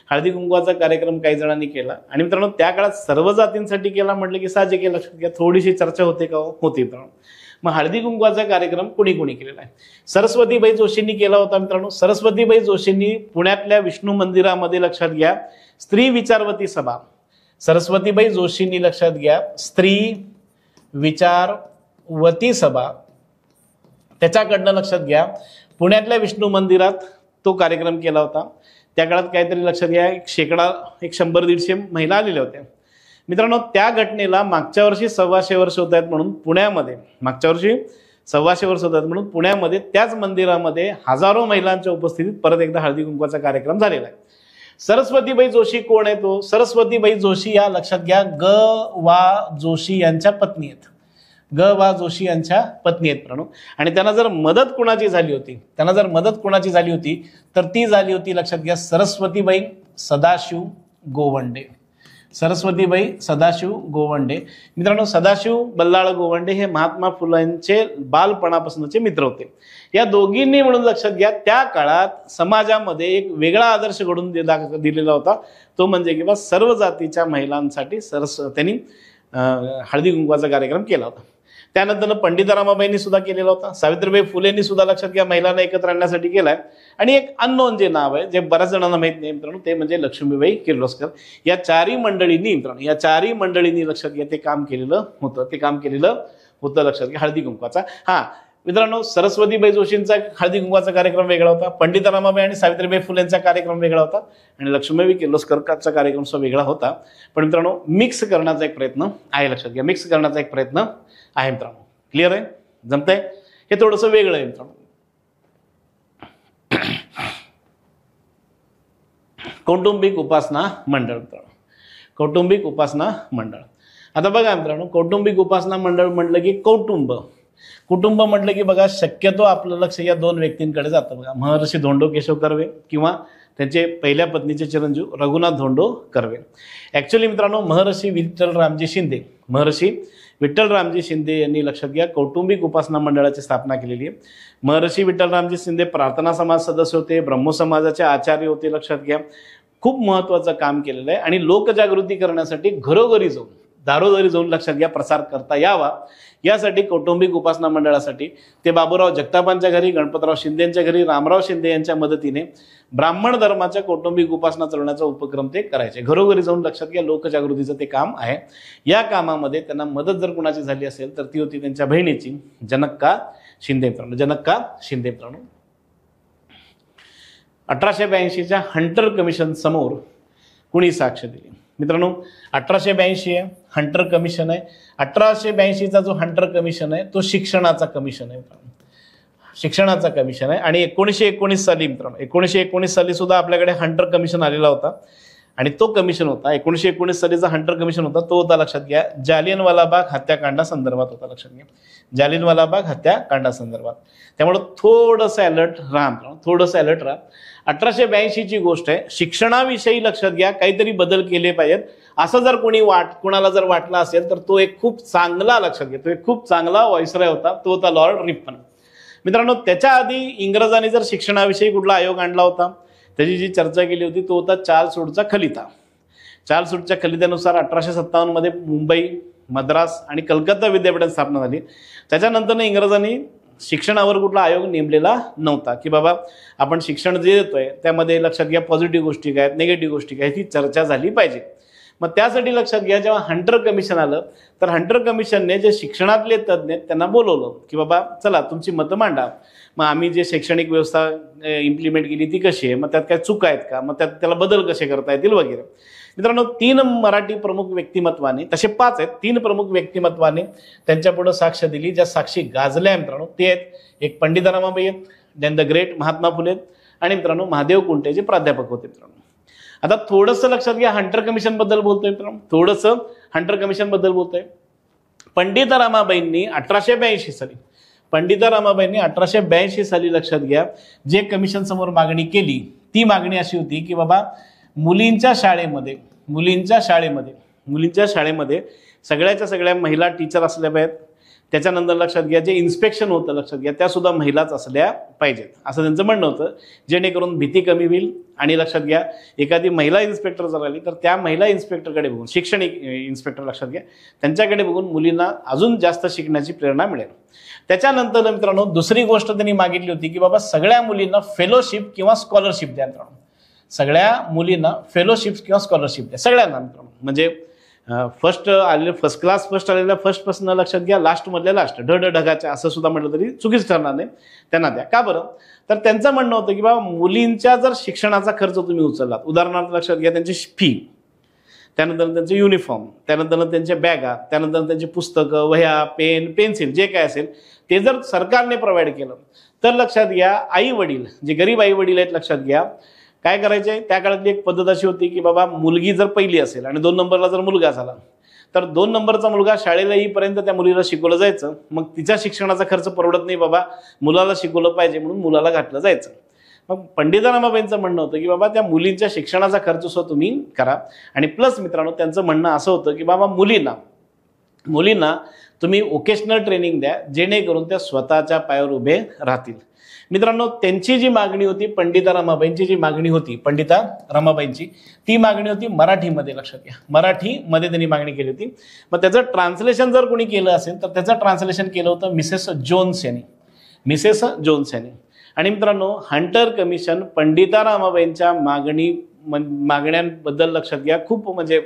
हळदी कुंकवाचा कार्यक्रम काही जणांनी केला. आणि मित्रांनो, त्या काळात सर्व जातींसाठी केला म्हटलं की साहजिक आहे, लक्षात घ्या थोडीशी चर्चा होते का? होती मित्रांनो. मग हळदी कुंकवाचा कार्यक्रम कुणी केलेला आहे? सरस्वतीबाई जोशींनी केला होता मित्रांनो. सरस्वतीबाई जोशींनी पुण्यातल्या विष्णू मंदिरामध्ये लक्षात घ्या स्त्री विचारवती सभा, सरस्वतीबाई जोशींनी लक्षात घ्या स्त्री विचारवती सभा, त्याच्याकडनं लक्षात घ्या पुण्यातल्या विष्णू मंदिरात तो कार्यक्रम केला होता. त्या काळात काहीतरी लक्षात घ्या 100-150 महिला आलेल्या होत्या मित्रांनो. त्या घटनेला मागच्या वर्षी 125 वर्ष होत आहेत म्हणून पुण्यामध्ये, मागच्या वर्षी 125 वर्ष होत आहेत म्हणून पुण्यामध्ये त्याच मंदिरामध्ये हजारो महिलांच्या उपस्थितीत परत एकदा हळदी कुंकवाचा कार्यक्रम झालेला आहे. सरस्वतीबाई जोशी कोण आहे? तो सरस्वतीबाई जोशी या लक्षात घ्या ग.वा. जोशी यांच्या पत्नी आहेत. ग.वा. जोशी यांच्या पत्नी आहेत मित्रांनो. आणि त्यांना जर मदत कोणाची झाली होती, तर ती झाली होती लक्षात घ्या सरस्वतीबाई सदाशिव गोवंडे. सरस्वतीबाई सदाशिव गोवंडे मित्रांनो. सदाशिव बल्लाळ गोवंडे हे महात्मा फुलेंचे बालपणापासूनचे मित्र होते. या दोघींनी म्हणून लक्षात घ्या त्या काळात समाजामध्ये एक वेगळा आदर्श घडून दिलेला होता. तो म्हणजे किंवा सर्व जातीच्या महिलांसाठी त्यांनी हळदी कुंकवाचा कार्यक्रम केला होता. त्यानंतर पंडिता रमाबाईंनी सुद्धा केलेला होता. सावित्रीबाई फुलेंनी सुद्धा लक्षात घ्या महिलांना एकत्र आणण्यासाठी केलाय. आणि एक अननोन जे नाव आहे जे बऱ्याच जणांना माहित नाही मित्रांनो, ते म्हणजे लक्ष्मीबाई किर्लोस्कर. या चारही मंडळींनी लक्षात घ्या ते काम केलेलं होतं लक्षात घ्या हळदी कुंकवाचा. मित्रांनो, सरस्वतीबाई जोशींचा हळदी कुंकवाचा कार्यक्रम वेगळा होता, पंडिता रमाबाई आणि सावित्रीबाई फुलेंचा कार्यक्रम वेगळा होता, आणि लक्ष्मीबाई किर्लोस्करचा कार्यक्रम सुद्धा वेगळा होता. पण मित्रांनो, मिक्स करण्याचा एक प्रयत्न आहे. लक्षात घ्या मिक्स करण्याचा एक प्रयत्न आहे मित्रांनो. क्लिअर आहे? जमतंय? हे थोडंसं वेगळं आहे मित्रांनो. कौटुंबिक उपासना मंडळ मित्रांनो, कौटुंबिक उपासना मंडळ. आता बघा मित्रांनो, कौटुंबिक उपासना मंडळ म्हटलं की कुटुंब म्हटलं की बघा शक्यतो आपलं लक्ष या दोन व्यक्तींकडे जातं बघा, महर्षी धोंडो केशव कर्वे किंवा त्यांचे पहिल्या पत्नीचे चिरंजीव रघुनाथ धोंडो कर्वे. ऍक्च्युअली मित्रांनो, महर्षी विठ्ठलरामजी शिंदे यांनी लक्षात घ्या कौटुंबिक उपासना मंडळाची स्थापना केलेली आहे. महर्षी विठ्ठलरामजी शिंदे प्रार्थना समाज सदस्य होते, ब्रह्म समाजाचे आचार्य होते. लक्षात घ्या खूप महत्वाचं काम केलेलं आहे. आणि लोकजागृती करण्यासाठी घरोघरी जाऊन दारोदारी जाऊन लक्षात घ्या प्रसार करता यावा यासाठी कौटुंबिक उपासना मंडळासाठी ते बाबूराव जगतापांच्या घरी, गणपतराव शिंदेच्या घरी, रामराव शिंदे यांच्या मदतीने ब्राह्मण धर्माच्या कौटुंबिक उपासना चालवण्याचा उपक्रम ते करायचे. घरोघरी जाऊन लक्षात घ्या लोकजागृतीचं ते काम आहे. या कामामध्ये त्यांना मदत जर कुणाची झाली असेल तर ती होती त्यांच्या बहिणीची जनक्का शिंदे मित्रांनो. 1882च्या हंटर कमिशन समोर कुणी साक्ष दिली मित्रांनो? 1882 आहे हंटर कमिशन आहे. 1882चा जो हंटर कमिशन आहे तो शिक्षणाचा कमिशन आहे मित्रांनो, शिक्षणाचा कमिशन आहे. आणि 1919 साली मित्रांनो, 1919 साली सुद्धा आपल्याकडे हंटर कमिशन आलेला होता. आणि तो कमिशन होता 1919 सालीचा हंटर कमिशन होता, तो होता लक्षात घ्या जालियनवाला बाग हत्याकांडासंदर्भात होता, लक्षात घ्या जालियनवाला बाग हत्याकांडासंदर्भात. त्यामुळे थोडंसं अलर्ट राहा, थोडंसं अलर्ट राहा. 1882ची गोष्ट आहे, शिक्षणाविषयी लक्षात घ्या काहीतरी बदल केले पाहिजेत असं जर कोणाला जर वाटलं असेल तर तो एक खूप चांगला, लक्षात घ्या तो एक खूप चांगला व्हाईसरॉय होता, तो होता लॉर्ड रिपन. मित्रांनो त्याच्या आधी इंग्रजांनी जर शिक्षणाविषयी कुठला आयोग आणला होता त्याची जी चर्चा केली होती तो होता चार्ल्स वूडचा खलिता. चार्ल्स वूडच्या खलित्यानुसार 1857 मध्ये मुंबई, मद्रास आणि कलकत्ता विद्यापीठात स्थापना झाली. त्याच्यानंतर इंग्रजांनी शिक्षणावर कुठला आयोग नेमलेला नव्हता की बाबा आपण शिक्षण जे देतोय त्यामध्ये लक्षात घ्या पॉझिटिव्ह गोष्टी काय आहेत, निगेटिव्ह गोष्टी काय, ही चर्चा झाली पाहिजे. मग त्यासाठी लक्षात घ्या जेव्हा हंटर कमिशन आलं तर हंटर कमिशनने जे शिक्षणातले तज्ज्ञ आहेत त्यांना बोलवलं की बाबा चला तुमची मतं मांडा, मग आम्ही जे शैक्षणिक व्यवस्था इम्प्लिमेंट केली ती कशी आहे, मग त्यात काय चुका आहेत का, मग त्याला बदल कसे करता येतील वगैरे. मित्रांनो 3 मराठी प्रमुख व्यक्तिमत्वाने, तसे 5 आहेत, 3 प्रमुख व्यक्तिमत्वाने त्यांच्यापुढे साक्ष दिली, ज्या साक्षी गाजल्या मित्रांनो ते आहेत, एक पंडिता रमाबाई आहेत, then the great Mahatma Phule आहेत, आणि मित्रांनो महादेव कुंटे जे प्राध्यापक होते. मित्रांनो आता थोडंसं लक्षात घ्या हंटर कमिशन बद्दल बोलतोय मित्रांनो, थोडंसं हंटर कमिशन बद्दल बोलतोय. पंडिता रमाबाईंनी 1882 साली, पंडिता रमाबाईंनी 1882 साली लक्षात घ्या जे कमिशन समोर मागणी केली ती मागणी अशी होती की बाबा मुलींच्या शाळेमध्ये सगळ्याच्या सगळ्या महिला टीचर असल्या पाहिजेत. त्याच्यानंतर लक्षात घ्या जे इन्स्पेक्शन होतं लक्षात घ्या त्या सुद्धा महिलाच असल्या पाहिजेत असं त्यांचं म्हणणं होतं, जेणेकरून भीती कमी होईल. आणि लक्षात घ्या एखादी महिला इन्स्पेक्टर जर आली तर त्या महिला इन्स्पेक्टरकडे बघून, शैक्षणिक इन्स्पेक्टर लक्षात घ्या त्यांच्याकडे बघून मुलींना अजून जास्त शिकण्याची प्रेरणा मिळेल. त्याच्यानंतर मित्रांनो दुसरी गोष्ट त्यांनी मागितली होती की बाबा सगळ्या मुलींना फेलोशिप किंवा स्कॉलरशिप द्या. मित्रांनो सगळ्या मुलींना फेलोशिप किंवा स्कॉलरशिप द्या, सगळ्यांना मित्रांनो, म्हणजे फर्स्ट क्लास फर्स्ट आलेल्या फर्स्टपासून लक्षात घ्या लास्ट मधल्या लास्ट ढगाच्या असं सुद्धा म्हटलं तरी चुकीच ठरणार नाही, त्यांना द्या. का बरं, तर त्यांचं म्हणणं होतं की बाबा मुलींच्या जर शिक्षणाचा खर्च तुम्ही उचललात, उदाहरणार्थ लक्षात घ्या त्यांची फी, त्यानंतर त्यांचे युनिफॉर्म, त्यानंतर त्यांच्या बॅगा, त्यानंतर त्यांची पुस्तकं, वह्या, पेन, पेन्सिल जे काय असेल ते जर सरकारने प्रोव्हाइड केलं तर लक्षात घ्या आई वडील जे गरीब आई वडील आहेत लक्षात घ्या काय करायचे. त्या काळातली एक पद्धत अशी होती की बाबा मुलगी जर पहिली असेल आणि 2 नंबरला जर मुलगा झाला तर 2 नंबरचा मुलगा शाळेला येईपर्यंत त्या मुलीला शिकवलं जायचं, मग तिच्या शिक्षणाचा खर्च परवडत नाही बाबा मुलाला शिकवलं पाहिजे म्हणून मुलाला घातलं जायचं. मग पंडिता रमाबाईंचं म्हणणं होतं की बाबा त्या मुलींच्या शिक्षणाचा खर्च सुद्धा तुम्ही करा. आणि प्लस मित्रांनो त्यांचं म्हणणं असं होतं की बाबा मुलींना तुम्ही वोकेशनल ट्रेनिंग द्या जेणेकरून त्या स्वतःच्या पायावर उभे राहतील. मित्रांनो त्यांची जी मागणी होती पंडिता रमाबाईंची जी मागणी होती पंडिता रमाबाईंची ती मागणी होती मराठीमध्ये, लक्षात घ्या मराठीमध्ये त्यांनी मागणी केली होती. मग त्याचं ट्रान्सलेशन जर कोणी केलं असेल तर त्याचं ट्रान्सलेशन केलं होतं मिसेस जोन्स यांनी. आणि मित्रांनो हंटर कमिशन पंडिता रमाबाईंच्या मागण्यांबद्दल लक्षात घ्या खूप म्हणजे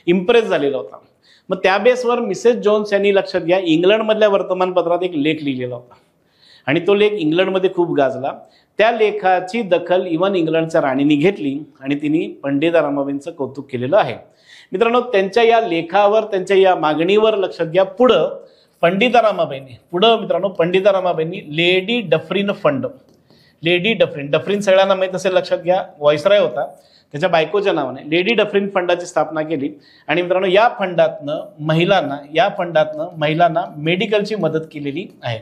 इम्प्रेस झालेला होता. मग त्या बेसवर मिसेस जोन्स यांनी लक्षात घ्या इंग्लंडमधल्या वर्तमानपत्रात एक लेख लिहिलेला होता आणि तो लेख इंग्लंडमध्ये खूप गाजला. त्या लेखाची दखल इव्हन इंग्लंडच्या राणीने घेतली आणि तिने पंडिता रमाबाईंचं कौतुक केलेलं आहे. मित्रांनो त्यांच्या या लेखावर त्यांच्या या मागणीवर लक्षात घ्या पुढं पंडिता रमाबाईंनी लेडी डफरीन फंड, डफरीन सगळ्यांना माहीत असेल लक्षात घ्या व्हाईसरॉय होता त्याच्या बायकोच्या नावाने लेडी डफरीन फंडाची स्थापना केली. आणि मित्रांनो या फंडातनं महिलांना मेडिकलची मदत केलेली आहे.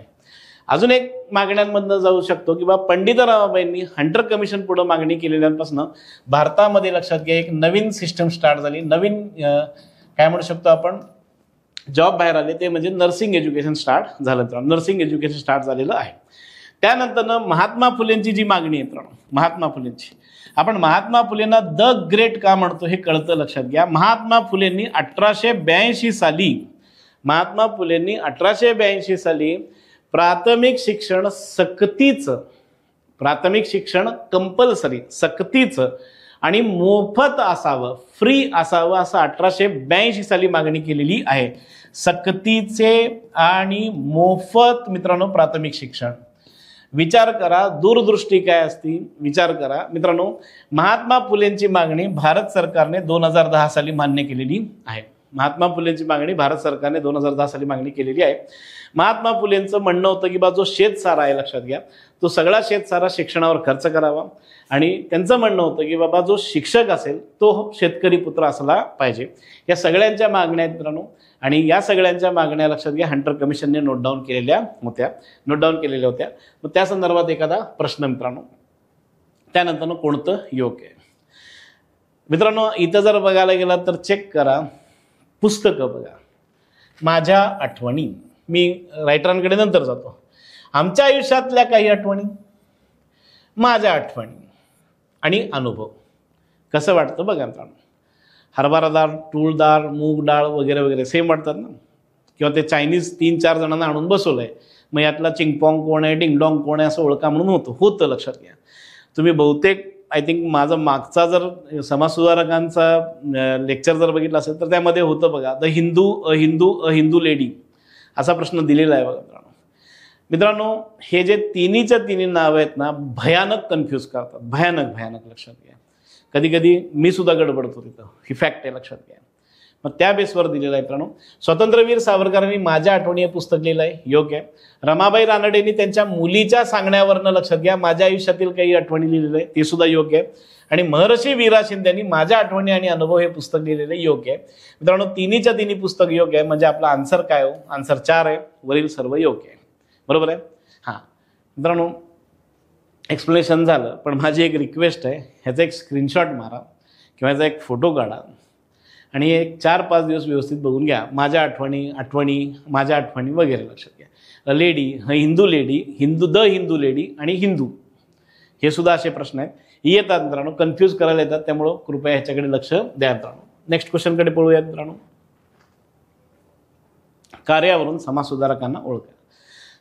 अजून एक मागण्यांमधनं जाऊ शकतो की बा पंडिता रमाबाईंनी हंटर कमिशन पुढे मागणी केलेल्यापासून भारतामध्ये लक्षात घ्या एक नवीन सिस्टम स्टार्ट झाली, नवीन काय म्हणू शकतो आपण जॉब बाहेर आले ते म्हणजे नर्सिंग एज्युकेशन स्टार्ट झालं. नर्सिंग एज्युकेशन स्टार्ट झालेलं आहे. त्यानंतर महात्मा फुलेंची जी मागणी आहे महात्मा फुलेंची, आपण महात्मा फुलेंना द ग्रेट का म्हणतो हे कळतं लक्षात घ्या. महात्मा फुलेंनी 1882 साली प्राथमिक शिक्षण कंपल्सरी सक्तीचं आणि मोफत असावं, फ्री असावं असं 1882 साली मागणी केलेली आहे. सक्तीचे आणि मोफत मित्रांनो प्राथमिक शिक्षण. विचार करा दूरदृष्टी काय असती, विचार करा मित्रांनो. महात्मा फुलेंची मागणी भारत सरकारने 2010 साली मान्य केलेली आहे. महात्मा फुलेंची मागणी भारत सरकारने 2010 साली मागणी केलेली आहे. महात्मा फुलेंचं म्हणणं होतं की बा जो शेतसारा आहे, लक्षात घ्या, तो सगळा शेतसारा शिक्षणावर खर्च करावा. आणि त्यांचं म्हणणं होतं की बाबा जो शिक्षक असेल तो शेतकरी पुत्र असला पाहिजे. या सगळ्यांच्या मागण्या आहेत मित्रांनो. आणि या सगळ्यांच्या मागण्या लक्षात घ्या हंटर कमिशनने नोट डाऊन केलेल्या होत्या. मग त्या संदर्भात एखादा प्रश्न मित्रांनो, त्यानंतर कोणतं योग्य आहे. मित्रांनो इथं जर बघायला गेला तर चेक करा, पुस्तकं बघा. माझ्या आठवणी, मी रायटरांकडे नंतर जातो. आमच्या आयुष्यातल्या काही आठवणी, माझ्या आठवणी आणि अनुभव. कसं वाटतं बघा मित्रांनो. हरभरा डाळ, तूर डाळ, मूग डाळ वगैरे वगैरे सेम वाटतात ना. किंवा ते चायनीज 3-4 जणांना आणून बसवलंय, मग यातला चिंगपॉंग कोण आहे, डिंगडॉंग कोण आहे असं ओळखा म्हणून होतं लक्षात घ्या. तुम्ही बहुतेक आय थिंक माझा मागचा जर समाजसुधारकांचा लेक्चर जर बघितला असेल तर त्यामध्ये होतं बघा, the Hindu a Hindu lady असा प्रश्न दिलेला आहे बघा मित्रांनो. मित्रांनो हे जे तिन्हीच्या तिन्ही नावं आहेत ना, भयानक कन्फ्यूज करतात, भयानक लक्षात घ्या. कधी कधी मी सुद्धा गडबडतो तिथं, ही फॅक्ट आहे, लक्षात घ्या. मग त्या बेसवर दिलेलं आहे मित्रांनो. स्वातंत्र्यवीर सावरकरांनी माझ्या आठवणी हे पुस्तक लिहिलं आहे, योग्य आहे. रमाबाई रानडेंनी त्यांच्या मुलीच्या सांगण्यावरनं लक्षात घ्या माझ्या आयुष्यातील काही आठवणी लिहिलेलं आहे, ते सुद्धा योग्य आहे. आणि महर्षी वीरा शिंदेनी माझ्या आठवणी आणि अनुभव हे पुस्तक लिहिलेलं आहे, योग्य आहे. मित्रांनो तिन्हीच्या तिन्ही पुस्तक योग्य आहे. म्हणजे आपला आन्सर काय हो, आन्सर 4 आहे. वरील सर्व योग्य आहे, बरोबर आहे. हां मित्रांनो एक्सप्लेनेशन झालं, पण माझी एक रिक्वेस्ट आहे, ह्याचा एक स्क्रीनशॉट मारा किंवा ह्याचा एक फोटो काढा आणि एक 4-5 दिवस व्यवस्थित बघून घ्या. माझ्या आठवणी माझ्या आठवणी वगैरे लक्षात घ्या. Lady, Hindu lady, the Hindu lady आणि हिंदू, हे सुद्धा असे प्रश्न आहेत, येतात मित्रांनो, कन्फ्यूज करायला येतात. त्यामुळं कृपया ह्याच्याकडे लक्ष द्या मित्रांनो. नेक्स्ट क्वेश्चनकडे पळूयात मित्रांनो. कार्यावरून समाजसुधारकांना ओळखा.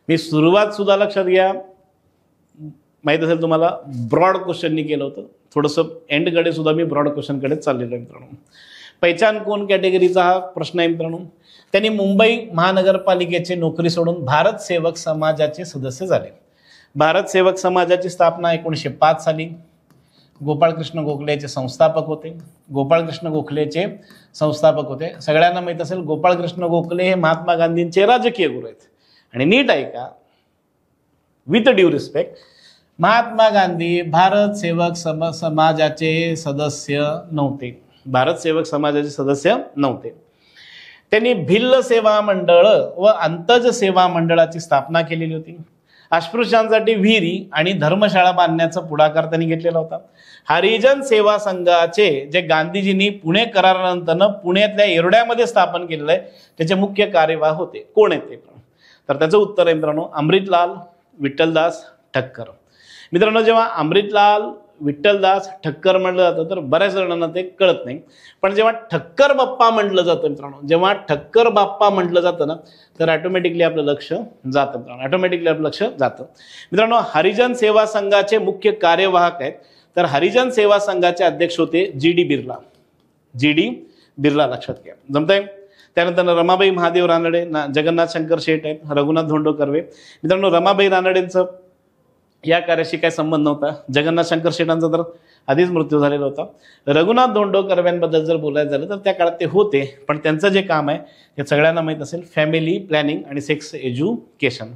मी सुरुवात सुद्धा लक्षात घ्या, माहीत असेल तुम्हाला, ब्रॉड क्वेश्चननी केलं होतं. थोडंसं एंडकडे सुद्धा मी ब्रॉड क्वेश्चनकडेच चाललेलो आहे मित्रांनो. पहिचान कोण कॅटेगरीचा हा प्रश्न आहे मित्रांनो. त्यांनी मुंबई महानगरपालिकेची नोकरी सोडून भारत सेवक समाजाचे सदस्य झाले. भारत सेवक समाजाची स्थापना 1905 साली. गोपाळकृष्ण गोखलेचे संस्थापक होते. सगळ्यांना माहीत असेल गोपाळकृष्ण गोखले हे महात्मा गांधींचे राजकीय गुरु आहेत. आणि नीट ऐका, with due respect, Mahatma Gandhi Bharat सेवक समाजाचे सदस्य नव्हते. त्यांनी भिल्ल सेवा मंडळ व अंतज सेवा मंडळाची स्थापना केलेली होती. अस्पृश्यांसाठी विहिरी आणि धर्मशाळा बांधण्याचा पुढाकार त्यांनी घेतलेला होता. हरिजन सेवा संघाचे जे गांधीजींनी पुणे करारानंतर पुण्यातल्या येरड्यामध्ये स्थापन केलेलं आहे, त्याचे मुख्य कार्यवाह होते. कोण आहेत ते? तर त्याचं उत्तर आहे मित्रांनो अमृतलाल विठ्ठलदास ठक्कर. मित्रांनो जेव्हा अमृतलाल विठ्ठलदास ठक्कर म्हटलं जातं तर बऱ्याच जणांना ते कळत नाही. पण जेव्हा ठक्कर बाप्पा म्हटलं जातं मित्रांनो, तर ऑटोमॅटिकली आपलं लक्ष जातं मित्रांनो. हरिजन सेवा संघाचे मुख्य कार्यवाहक आहेत, तर हरिजन सेवा संघाचे अध्यक्ष होते जी डी बिर्ला लक्षात घ्या. जमतंय. त्यानंतर रमाबाई महादेव रानडे, जगन्नाथ शंकर शेठ आहेत, रघुनाथ धोंडो कर्वे. मित्रांनो रमाबाई रानडेंचं या कार्याशी काय संबंध नव्हता. जगन्नाथ शंकर शेठांचा तर आधीच मृत्यू झालेला होता. रघुनाथ धोंडो कर्व्यांबद्दल जर बोलायचं झालं तर त्या काळात ते होते, पण त्यांचं जे काम आहे हे सगळ्यांना माहीत असेल, फॅमिली प्लॅनिंग आणि सेक्स एज्युकेशन.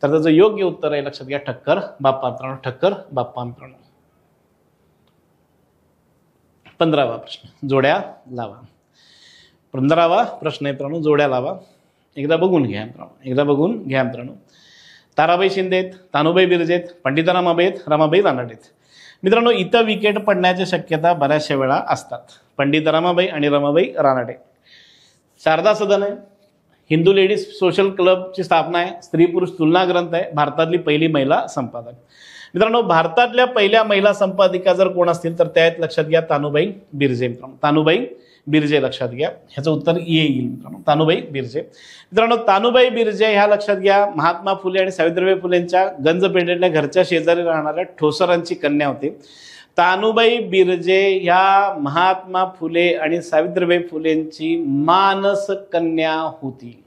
तर त्याचं योग्य उत्तर आहे लक्षात घ्या ठक्कर बाप्पा मित्रांनो. 15वा प्रश्न, जोड्या लावा. 15वा प्रश्न आहे मित्रांनो, जोड्या लावा. एकदा बघून घ्या मित्रांनो. ताराबाई शिंदेत, तानुबाई बिर्जेत, पंडिता रमाबाई रानडेत. मित्रांनो इथं विकेट पडण्याच्या शक्यता बऱ्याचशा वेळा असतात. पंडिता रमाबाई आणि रमाबाई रानडे. शारदा सदन आहे, हिंदू लेडीज सोशल क्लबची स्थापना आहे, स्त्री पुरुष तुलना ग्रंथ आहे, भारतातली पहिली महिला संपादक. मित्रांनो भारतातल्या पहिल्या महिला संपादिका जर कोण असतील तर त्यात लक्षात घ्या तानुबाई बिर्जे. तानुबाई बिर्जे लक्षात घ्या, ह्याचं उत्तर येईल मित्रांनो, तानुबाई बिर्जे. मित्रांनो तानुबाई बिर्जे ह्या लक्षात घ्या महात्मा फुले आणि सावित्रीबाई फुलेंच्या गंजपेठेतल्या घरच्या शेजारी राहणाऱ्या ठोसरांची कन्या होती. तानुबाई बिर्जे ह्या महात्मा फुले आणि सावित्रीबाई फुलेंची मानस कन्या होती,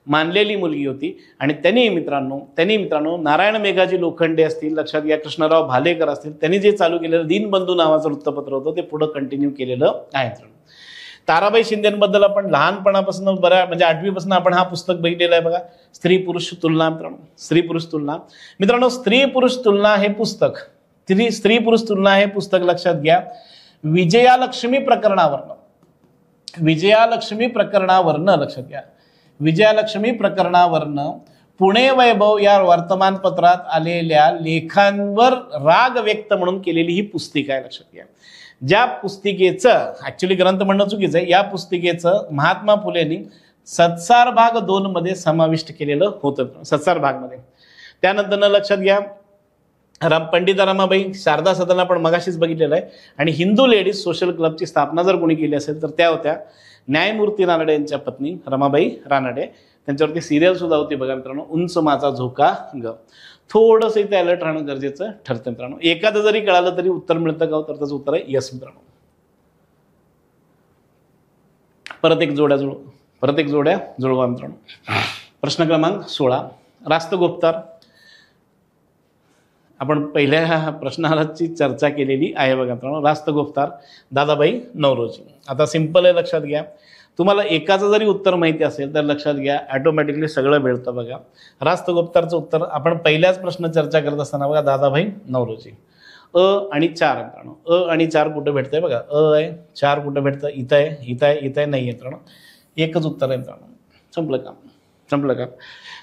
मानलेली मुलगी होती. आणि त्यांनी मित्रांनो नारायण मेघाजी लोखंडे असतील, लक्षात घ्या कृष्णराव भालेकर असतील, त्यांनी जे चालू केलेलं दीनबंधू नावाचं वृत्तपत्र होतं ते पुढं कंटिन्यू केलेलं आहे मित्रांनो. ताराबाई शिंदेबद्दल आपण लहानपणापासून म्हणजे 8वी पासून आपण हा पुस्तक बघितलेलं आहे बघा, स्त्री पुरुष तुलना मित्रांनो, स्त्री पुरुष तुलना. मित्रांनो स्त्री पुरुष तुलना हे पुस्तक, स्त्री पुरुष तुलना हे पुस्तक लक्षात घ्या, विजयालक्ष्मी प्रकरणावरनं, विजयालक्ष्मी प्रकरणावरनं लक्षात घ्या, विजयालक्ष्मी प्रकरणावरनं पुणे वैभव या वर्तमानपत्रात आलेल्या लेखांवर राग व्यक्त म्हणून केलेली ही पुस्तिका आहे. लक्षात घ्या, ज्या पुस्तिकेचं ऍक्च्युली ग्रंथ म्हणणं चुकीचं आहे, या पुस्तिकेचं महात्मा फुलेंनी सत्सार भाग 2 मध्ये समाविष्ट केलेलं होतं, सत्सार भाग मध्ये. त्यानंतर लक्षात घ्या, पंडिता रमाबाई शारदा सदन आपण मगाशीच बघितलेलं आहे, आणि हिंदू लेडीज सोशल क्लबची स्थापना जर कोणी केली असेल तर त्या होत्या न्यायमूर्ती रानडे यांच्या पत्नी रमाबाई रानडे. त्यांच्यावरती सिरियल सुद्धा होती बघा मित्रांनो, उंच माझा झोका ग. थोडंसं इथे अलर्ट राहणं गरजेचं ठरतं मित्रांनो. एखादं जरी कळालं तरी उत्तर मिळतं का, तर त्याचं उत्तर आहे यस मित्रांनो. परत एक जोड्या जुळवा मित्रांनो. प्रश्न क्रमांक 16, राष्ट्रगोपतार. आपण पहिल्या प्रश्नाची चर्चा केलेली आहे बघा मित्रांनो, राष्ट्रगोपतार दादाभाई नौरोजी. आता सिंपल आहे, लक्षात घ्या. तुम्हाला एकाचं जरी उत्तर माहिती असेल तर लक्षात घ्या, ऑटोमॅटिकली सगळं मिळतं बघा. राष्ट्रगोपतारचं उत्तर आपण पहिल्याच प्रश्न चर्चा करत असताना बघा, दादाभाई नौरोजी. अ आणि 4 मित्रांनो, अ आणि 4 कुठं भेटतंय बघा, अ आहे, 4 कुठं भेटतं, इथं आहे, इथं आहे, इथं आहे, नाही आहे मित्रांनो, एकच उत्तर आहे मित्रांनो. संपलं का.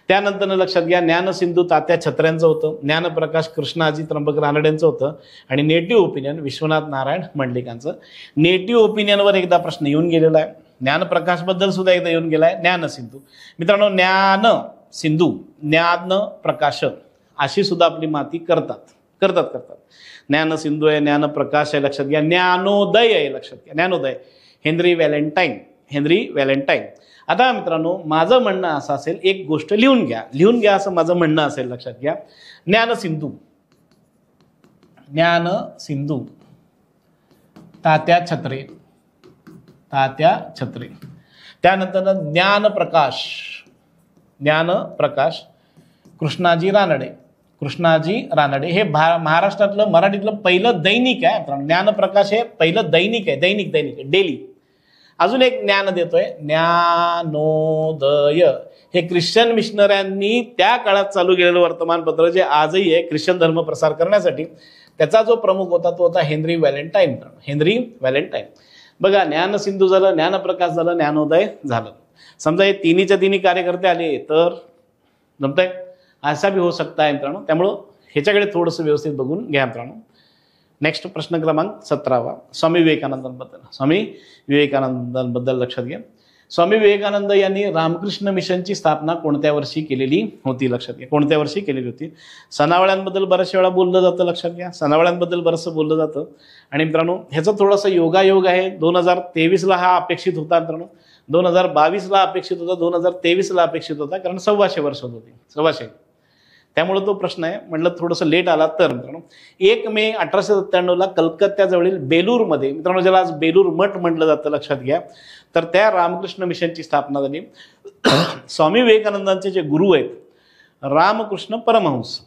त्यानंतर लक्षात घ्या, ज्ञानसिंधू तात्या छत्र्यांचं होतं, ज्ञानप्रकाश कृष्णाजी त्र्यंबक रानडेंचं होतं, आणि नेटिव्ह ओपिनियन विश्वनाथ नारायण मंडलिकांचं. नेटिव्ह ओपिनियनवर एकदा प्रश्न येऊन गेलेला आहे, ज्ञानप्रकाशबद्दल सुद्धा एकदा येऊन गेला आहे. ज्ञानसिंधू मित्रांनो, ज्ञानसिंधू, ज्ञानप्रकाश अशी सुद्धा आपली माती करतात. ज्ञानसिंधू आहे, ज्ञानप्रकाश आहे, लक्षात घ्या. ज्ञानोदय आहे, लक्षात घ्या, ज्ञानोदय हेनरी व्हॅलेंटाईन. आता मित्रांनो माझं म्हणणं असं असेल, एक गोष्ट लिहून घ्या असं माझं म्हणणं असेल, लक्षात घ्या. ज्ञानसिंधू तात्या छत्रे. त्यानंतर ज्ञानप्रकाश कृष्णाजी रानडे हे महाराष्ट्रातलं मराठीतलं पहिलं दैनिक आहे मित्रांनो. ज्ञानप्रकाश हे पहिलं दैनिक आहे, दैनिक डेली. अजून एक ज्ञान देतोय, ज्ञानोदय हे ख्रिश्चन मिशनऱ्यांनी त्या काळात चालू केलेलं वर्तमानपत्र, जे आजही आहे ख्रिश्चन धर्म प्रसार करण्यासाठी. त्याचा जो प्रमुख होता तो होता हेनरी व्हॅलेंटाईन. बघा, ज्ञानसिंधू झालं, ज्ञानप्रकाश झालं, ज्ञानोदय झालं. समजा हे तिन्ही कार्यकर्ते आले तर जमतंय, असा भी होऊ शकता आहे मित्रांनो. त्यामुळं ह्याच्याकडे थोडंसं व्यवस्थित बघून घ्या मित्रांनो. नेक्स्ट प्रश्न क्रमांक 17, स्वामी विवेकानंदांबद्दल लक्षात घ्या. स्वामी विवेकानंद यांनी रामकृष्ण मिशनची स्थापना कोणत्या वर्षी केलेली होती, लक्षात घ्या. कोणत्या वर्षी केलेली होती. सणावळ्यांबद्दल बऱ्याचशा वेळा बोललं जातं, लक्षात घ्या. सणावळ्यांबद्दल बरंचसं बोललं जातं, आणि मित्रांनो ह्याचं थोडंसं योगायोग आहे. 2023ला हा अपेक्षित होता मित्रांनो, 2022ला अपेक्षित होता, 2023ला अपेक्षित होता, कारण 125 वर्ष होती, 125. त्यामुळे तो प्रश्न आहे, म्हटलं थोडंसं लेट आला तर मित्रांनो. 1 मे 1897ला कलकत्त्याजवळील बेलूरमध्ये मित्रांनो, ज्याला आज बेलूर मठ म्हटलं जातं, लक्षात घ्या, तर त्या रामकृष्ण मिशनची स्थापना झाली. स्वामी विवेकानंदांचे जे गुरु आहेत रामकृष्ण परमहंस,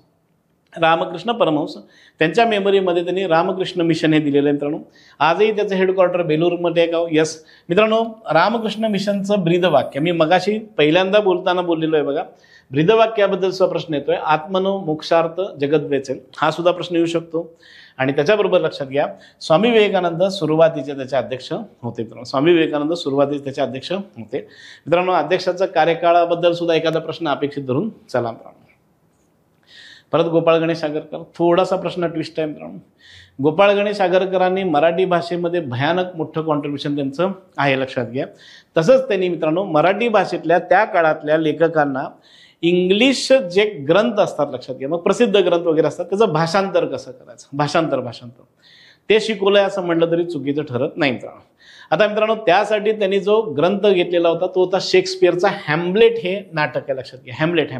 त्यांच्या मेमरीमध्ये त्यांनी रामकृष्ण मिशन हे दिलेलं आहे मित्रांनो. आजही त्याचं हेडक्वार्टर बेलूरमध्ये आहे का? यस मित्रांनो. रामकृष्ण मिशनचं ब्रीदवाक्य मी मगाशी पहिल्यांदा बोलताना बोललेलो आहे बघा. ब्रीदवाक्याबद्दल सुद्धा प्रश्न येतोय, आत्मनो मोक्षार्थ जगत वेचेल, हा सुद्धा प्रश्न येऊ शकतो. आणि त्याच्याबरोबर लक्षात घ्या, स्वामी विवेकानंद सुरुवातीचे त्याचे अध्यक्ष होते मित्रांनो. अध्यक्षाच्या कार्यकाळाबद्दल सुद्धा एखादा प्रश्न अपेक्षित धरून चला मित्रांनो. परत गोपाळ गणेश आगरकर, थोडासा प्रश्न ट्विस्ट आहे मित्रांनो. गोपाळ गणेश आगरकरांनी मराठी भाषेमध्ये भयानक मोठं कॉन्ट्रीब्युशन त्यांचं आहे, लक्षात घ्या. तसंच त्यांनी मित्रांनो मराठी भाषेतल्या त्या काळातल्या लेखकांना इंग्लिश जे ग्रंथ असतात, लक्षात घ्या, मग प्रसिद्ध ग्रंथ वगैरे असतात, त्याचं भाषांतर कसं करायचं, भाषांतर ते शिकवलंय असं म्हटलं तरी चुकीचं ठरत नाही मित्रांनो. आता मित्रांनो त्यासाठी त्यांनी जो ग्रंथ घेतलेला होता तो होता शेक्सपियरचा हॅम्लेट हे नाटक आहे, लक्षात घ्या. हॅम्लेट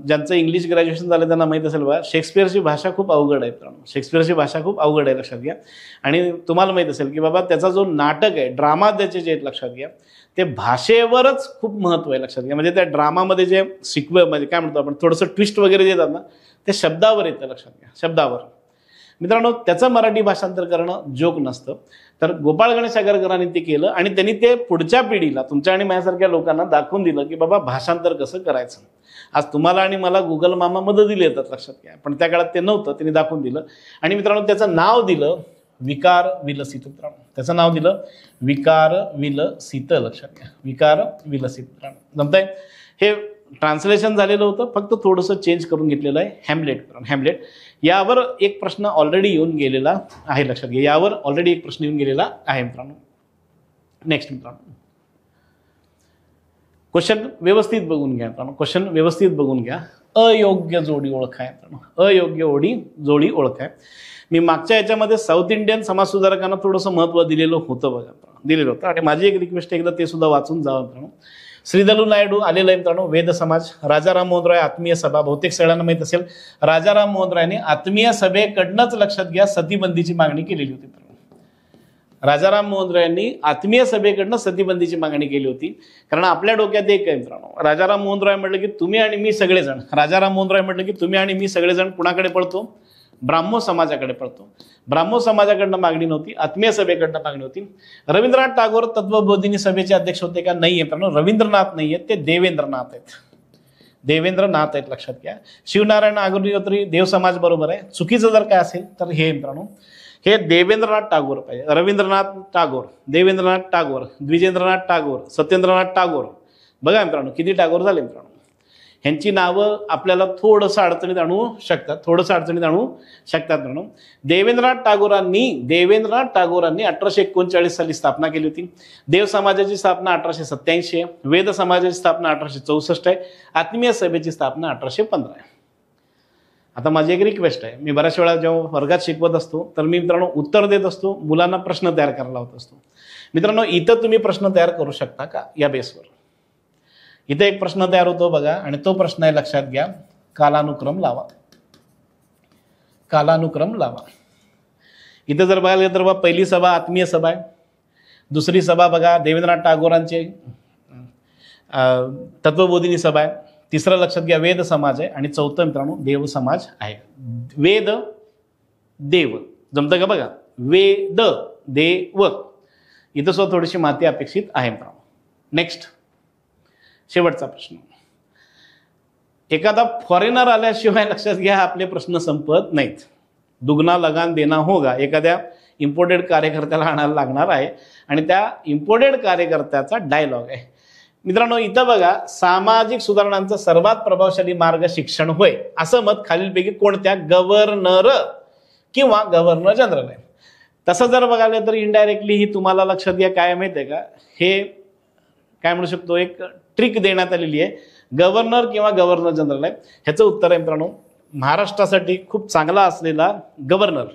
ज्यांचं इंग्लिश ग्रॅज्युएशन झालं त्यांना माहीत असेल बघा, शेक्सपियरची भाषा खूप अवघड आहे मित्रांनो. शेक्सपियरची भाषा खूप अवघड आहे, लक्षात घ्या. आणि तुम्हाला माहीत असेल की बाबा त्याचा जो नाटक आहे, ड्रामा त्याचे जे आहेत, लक्षात घ्या, ते भाषेवरच खूप महत्त्व आहे, लक्षात घ्या. म्हणजे त्या ड्रामामध्ये जे म्हणजे काय म्हणतो आपण, थोडंसं ट्विस्ट वगैरे देतात ना, ते शब्दावर येतं, लक्षात घ्या, शब्दावर. मित्रांनो त्याचं मराठी भाषांतर करणं जोक नसतं. तर गोपाळ गणेश आगरकरांनी ते केलं आणि त्यांनी ते पुढच्या पिढीला, तुमच्या आणि माझ्यासारख्या लोकांना दाखवून दिलं की बाबा भाषांतर कसं करायचं. आज तुम्हाला आणि मला गुगल मामा मदतीला येतात, लक्षात घ्या, पण त्या काळात ते नव्हतं, त्यांनी दाखवून दिलं. आणि मित्रांनो त्याचं नाव दिलं विकार विलसित. मित्रांनो त्याचं नाव दिलं विकार विलसित, लक्षात घ्या, विकार विलसित. मित्रांनो जमतंय. हे ट्रान्सलेशन झालेलं होतं, फक्त थोडंसं चेंज करून घेतलेलं आहे. हॅम्लेट. हॅम्लेट यावर एक प्रश्न ऑलरेडी येऊन गेलेला आहे, लक्षात घ्या, यावर ऑलरेडी एक प्रश्न येऊन गेलेला आहे मित्रांनो. नेक्स्ट मित्रांनो क्वेश्चन व्यवस्थित बघून घ्या मित्रांनो, क्वेश्चन व्यवस्थित बघून घ्या. अयोग्य जोडी ओळखाय मित्रांनो, अयोग्य जोडी ओळखाय. मी मागच्या याच्यामध्ये साऊथ इंडियन समाजसुधारकांना थोडंसं महत्त्व दिलेलं होतं बघा, दिलेलं होतं. आणि माझी एक रिक्वेस्ट एकदा ते सुद्धा वाचून जावं मित्रांनो. श्रीधरू नायडू आलेलं आहे मित्रांनो. वेद समाज. राजाराम मोहन रॉय आत्मीय सभा. बहुतेक सगळ्यांना माहित असेल, राजाराम मोहन रायने आत्मीय सभेकडनंच, लक्षात घ्या, सतीबंदीची मागणी केलेली होती. राजाराम मोहन रायांनी आत्मीय सभेकडनं सतीबंदीची मागणी केली होती. कारण आपल्या डोक्यात एक आहे मित्रांनो, राजाराम मोहन रॉय म्हटलं की तुम्ही आणि मी सगळेजण, राजाराम मोहन रॉय म्हटलं की तुम्ही आणि मी सगळेजण कुणाकडे पळतो? ब्राह्मो समाजाकडे पळतो. ब्राह्मो समाजाकडनं मागणी नव्हती, आत्मीय सभेकडनं मागणी होती. रवींद्रनाथ टागोर तत्वबोधिनी सभेचे अध्यक्ष होते का? नाही आहे मित्रांनो, रवींद्रनाथ नाही आहेत, ते देवेंद्रनाथ आहेत. देवेंद्रनाथ आहेत, लक्षात घ्या. शिवनारायण अग्निहोत्री देव समाज बरोबर आहे. चुकीचं जर काय असेल तर हे मित्रांनो, हे देवेंद्रनाथ टागोर पाहिजे. रवींद्रनाथ टागोर, देवेंद्रनाथ टागोर, द्विजेंद्रनाथ टागोर, सत्येंद्रनाथ टागोर. बघा मित्रांनो किती टागोर झाले मित्रांनो. ह्यांची नावं आपल्याला थोडंसं अडचणीत आणू शकतात मित्रांनो. देवेंद्रनाथ टागोरांनी 1839 साली स्थापना केली होती. देव समाजाची स्थापना 1887 आहे. वेद समाजाची स्थापना 1864 आहे. आत्मीय सभेची स्थापना 1815 आहे. आता माझी एक रिक्वेस्ट आहे, मी बऱ्याच वेळा जेव्हा वर्गात शिकवत असतो तर मी मित्रांनो उत्तर देत असतो, मुलांना प्रश्न तयार करायला लावत असतो. मित्रांनो इथं तुम्ही प्रश्न तयार करू शकता का? या बेसवर इथे एक प्रश्न तयार होतो बघा, आणि तो प्रश्न आहे, लक्षात घ्या, कालानुक्रम लावा. कालानुक्रम लावा. इथं जर बघायला गेलं तर बघा, पहिली सभा आत्मीय सभा आहे. दुसरी सभा बघा देवेंद्रनाथ टागोरांचे तत्वबोधिनी सभा आहे. तिसरं लक्षात घ्या वेद समाज आहे. आणि चौथं मित्रांनो देव समाज आहे. वेद देव जमतं का बघा, वेद देव. इथं सुद्धा थोडीशी माहिती अपेक्षित आहे मित्रांनो. नेक्स्ट शेवटचा प्रश्न. एखादा फॉरेनर आल्याशिवाय, लक्षात घ्या, आपले प्रश्न संपत नाहीत. दुगना लगान देना होगा. एखाद्या इम्पोर्टेड कार्यकर्त्याला आणायला लागणार आहे आणि त्या इम्पोर्टेड कार्यकर्त्याचा डायलॉग आहे मित्रांनो. इथं बघा, सामाजिक सुधारणांचा सर्वात प्रभावशाली मार्ग शिक्षण होय असं मत खालीलपैकी कोणत्या गव्हर्नर किंवा गव्हर्नर जनरल आहे. तसं जर बघायला तर इनडायरेक्टली ही तुम्हाला लक्षात घ्या काय माहिती आहे का, हे काय म्हणू शकतो, एक ट्रिक देण्यात आलेली आहे. गव्हर्नर किंवा गव्हर्नर जनरल आहे. ह्याचं उत्तर आहे मित्रांनो महाराष्ट्रासाठी खूप चांगला असलेला governor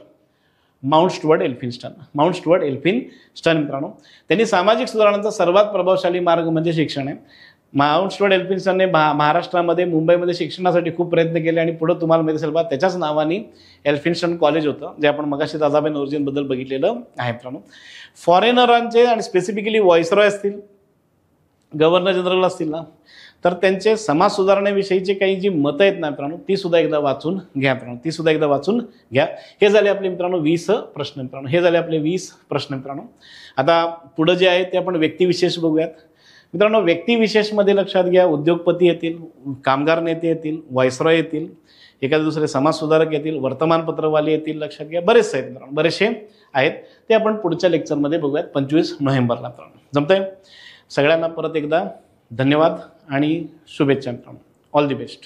mount Stuart Elphinstone. Mount Stuart Elphinstone मित्रांनो, त्यांनी सामाजिक सुधारणांचा सर्वात प्रभावशाली मार्ग म्हणजे शिक्षण आहे. माउंट स्टुअर्ट एल्फिन्स्टनने महाराष्ट्रामध्ये, मुंबईमध्ये शिक्षणासाठी खूप प्रयत्न केले. आणि पुढे तुम्हाला माहिती असेल बा, त्याच्याच नावाने एल्फिन्स्टन कॉलेज होतं, जे आपण मगाशी दादाबाई नौरोजींबद्दल बघितलेलं आहे मित्रांनो. फॉरेनरांचे आणि स्पेसिफिकली व्हॉइसरॉय असतील, गव्हर्नर जनरल असतील ना, तर त्यांचे समाज सुधारणेविषयीचे काही जी मतं आहेत ना मित्रांनो, ती सुद्धा एकदा वाचून घ्या मित्रांनो, ती सुद्धा एकदा वाचून घ्या. हे झाले आपले मित्रांनो 20 प्रश्न मित्रांनो, हे झाले आपले 20 प्रश्न मित्रांनो. आता पुढं जे आहे ते आपण व्यक्तिविशेष बघूयात मित्रांनो. व्यक्तिविशेषमध्ये लक्षात घ्या, उद्योगपती येतील, कामगार नेते येतील, व्हायसरॉय येतील, एखादे दुसरे समाजसुधारक येतील, वर्तमानपत्रवाले येतील, लक्षात घ्या, बरेचसे आहेत मित्रांनो, बरेचसे आहेत. ते आपण पुढच्या लेक्चरमध्ये बघूयात 25 नोव्हेंबरला मित्रांनो. जमतंय? सगळ्यांना परत एकदा धन्यवाद आणि शुभेच्छा मित्रांनो. All the best.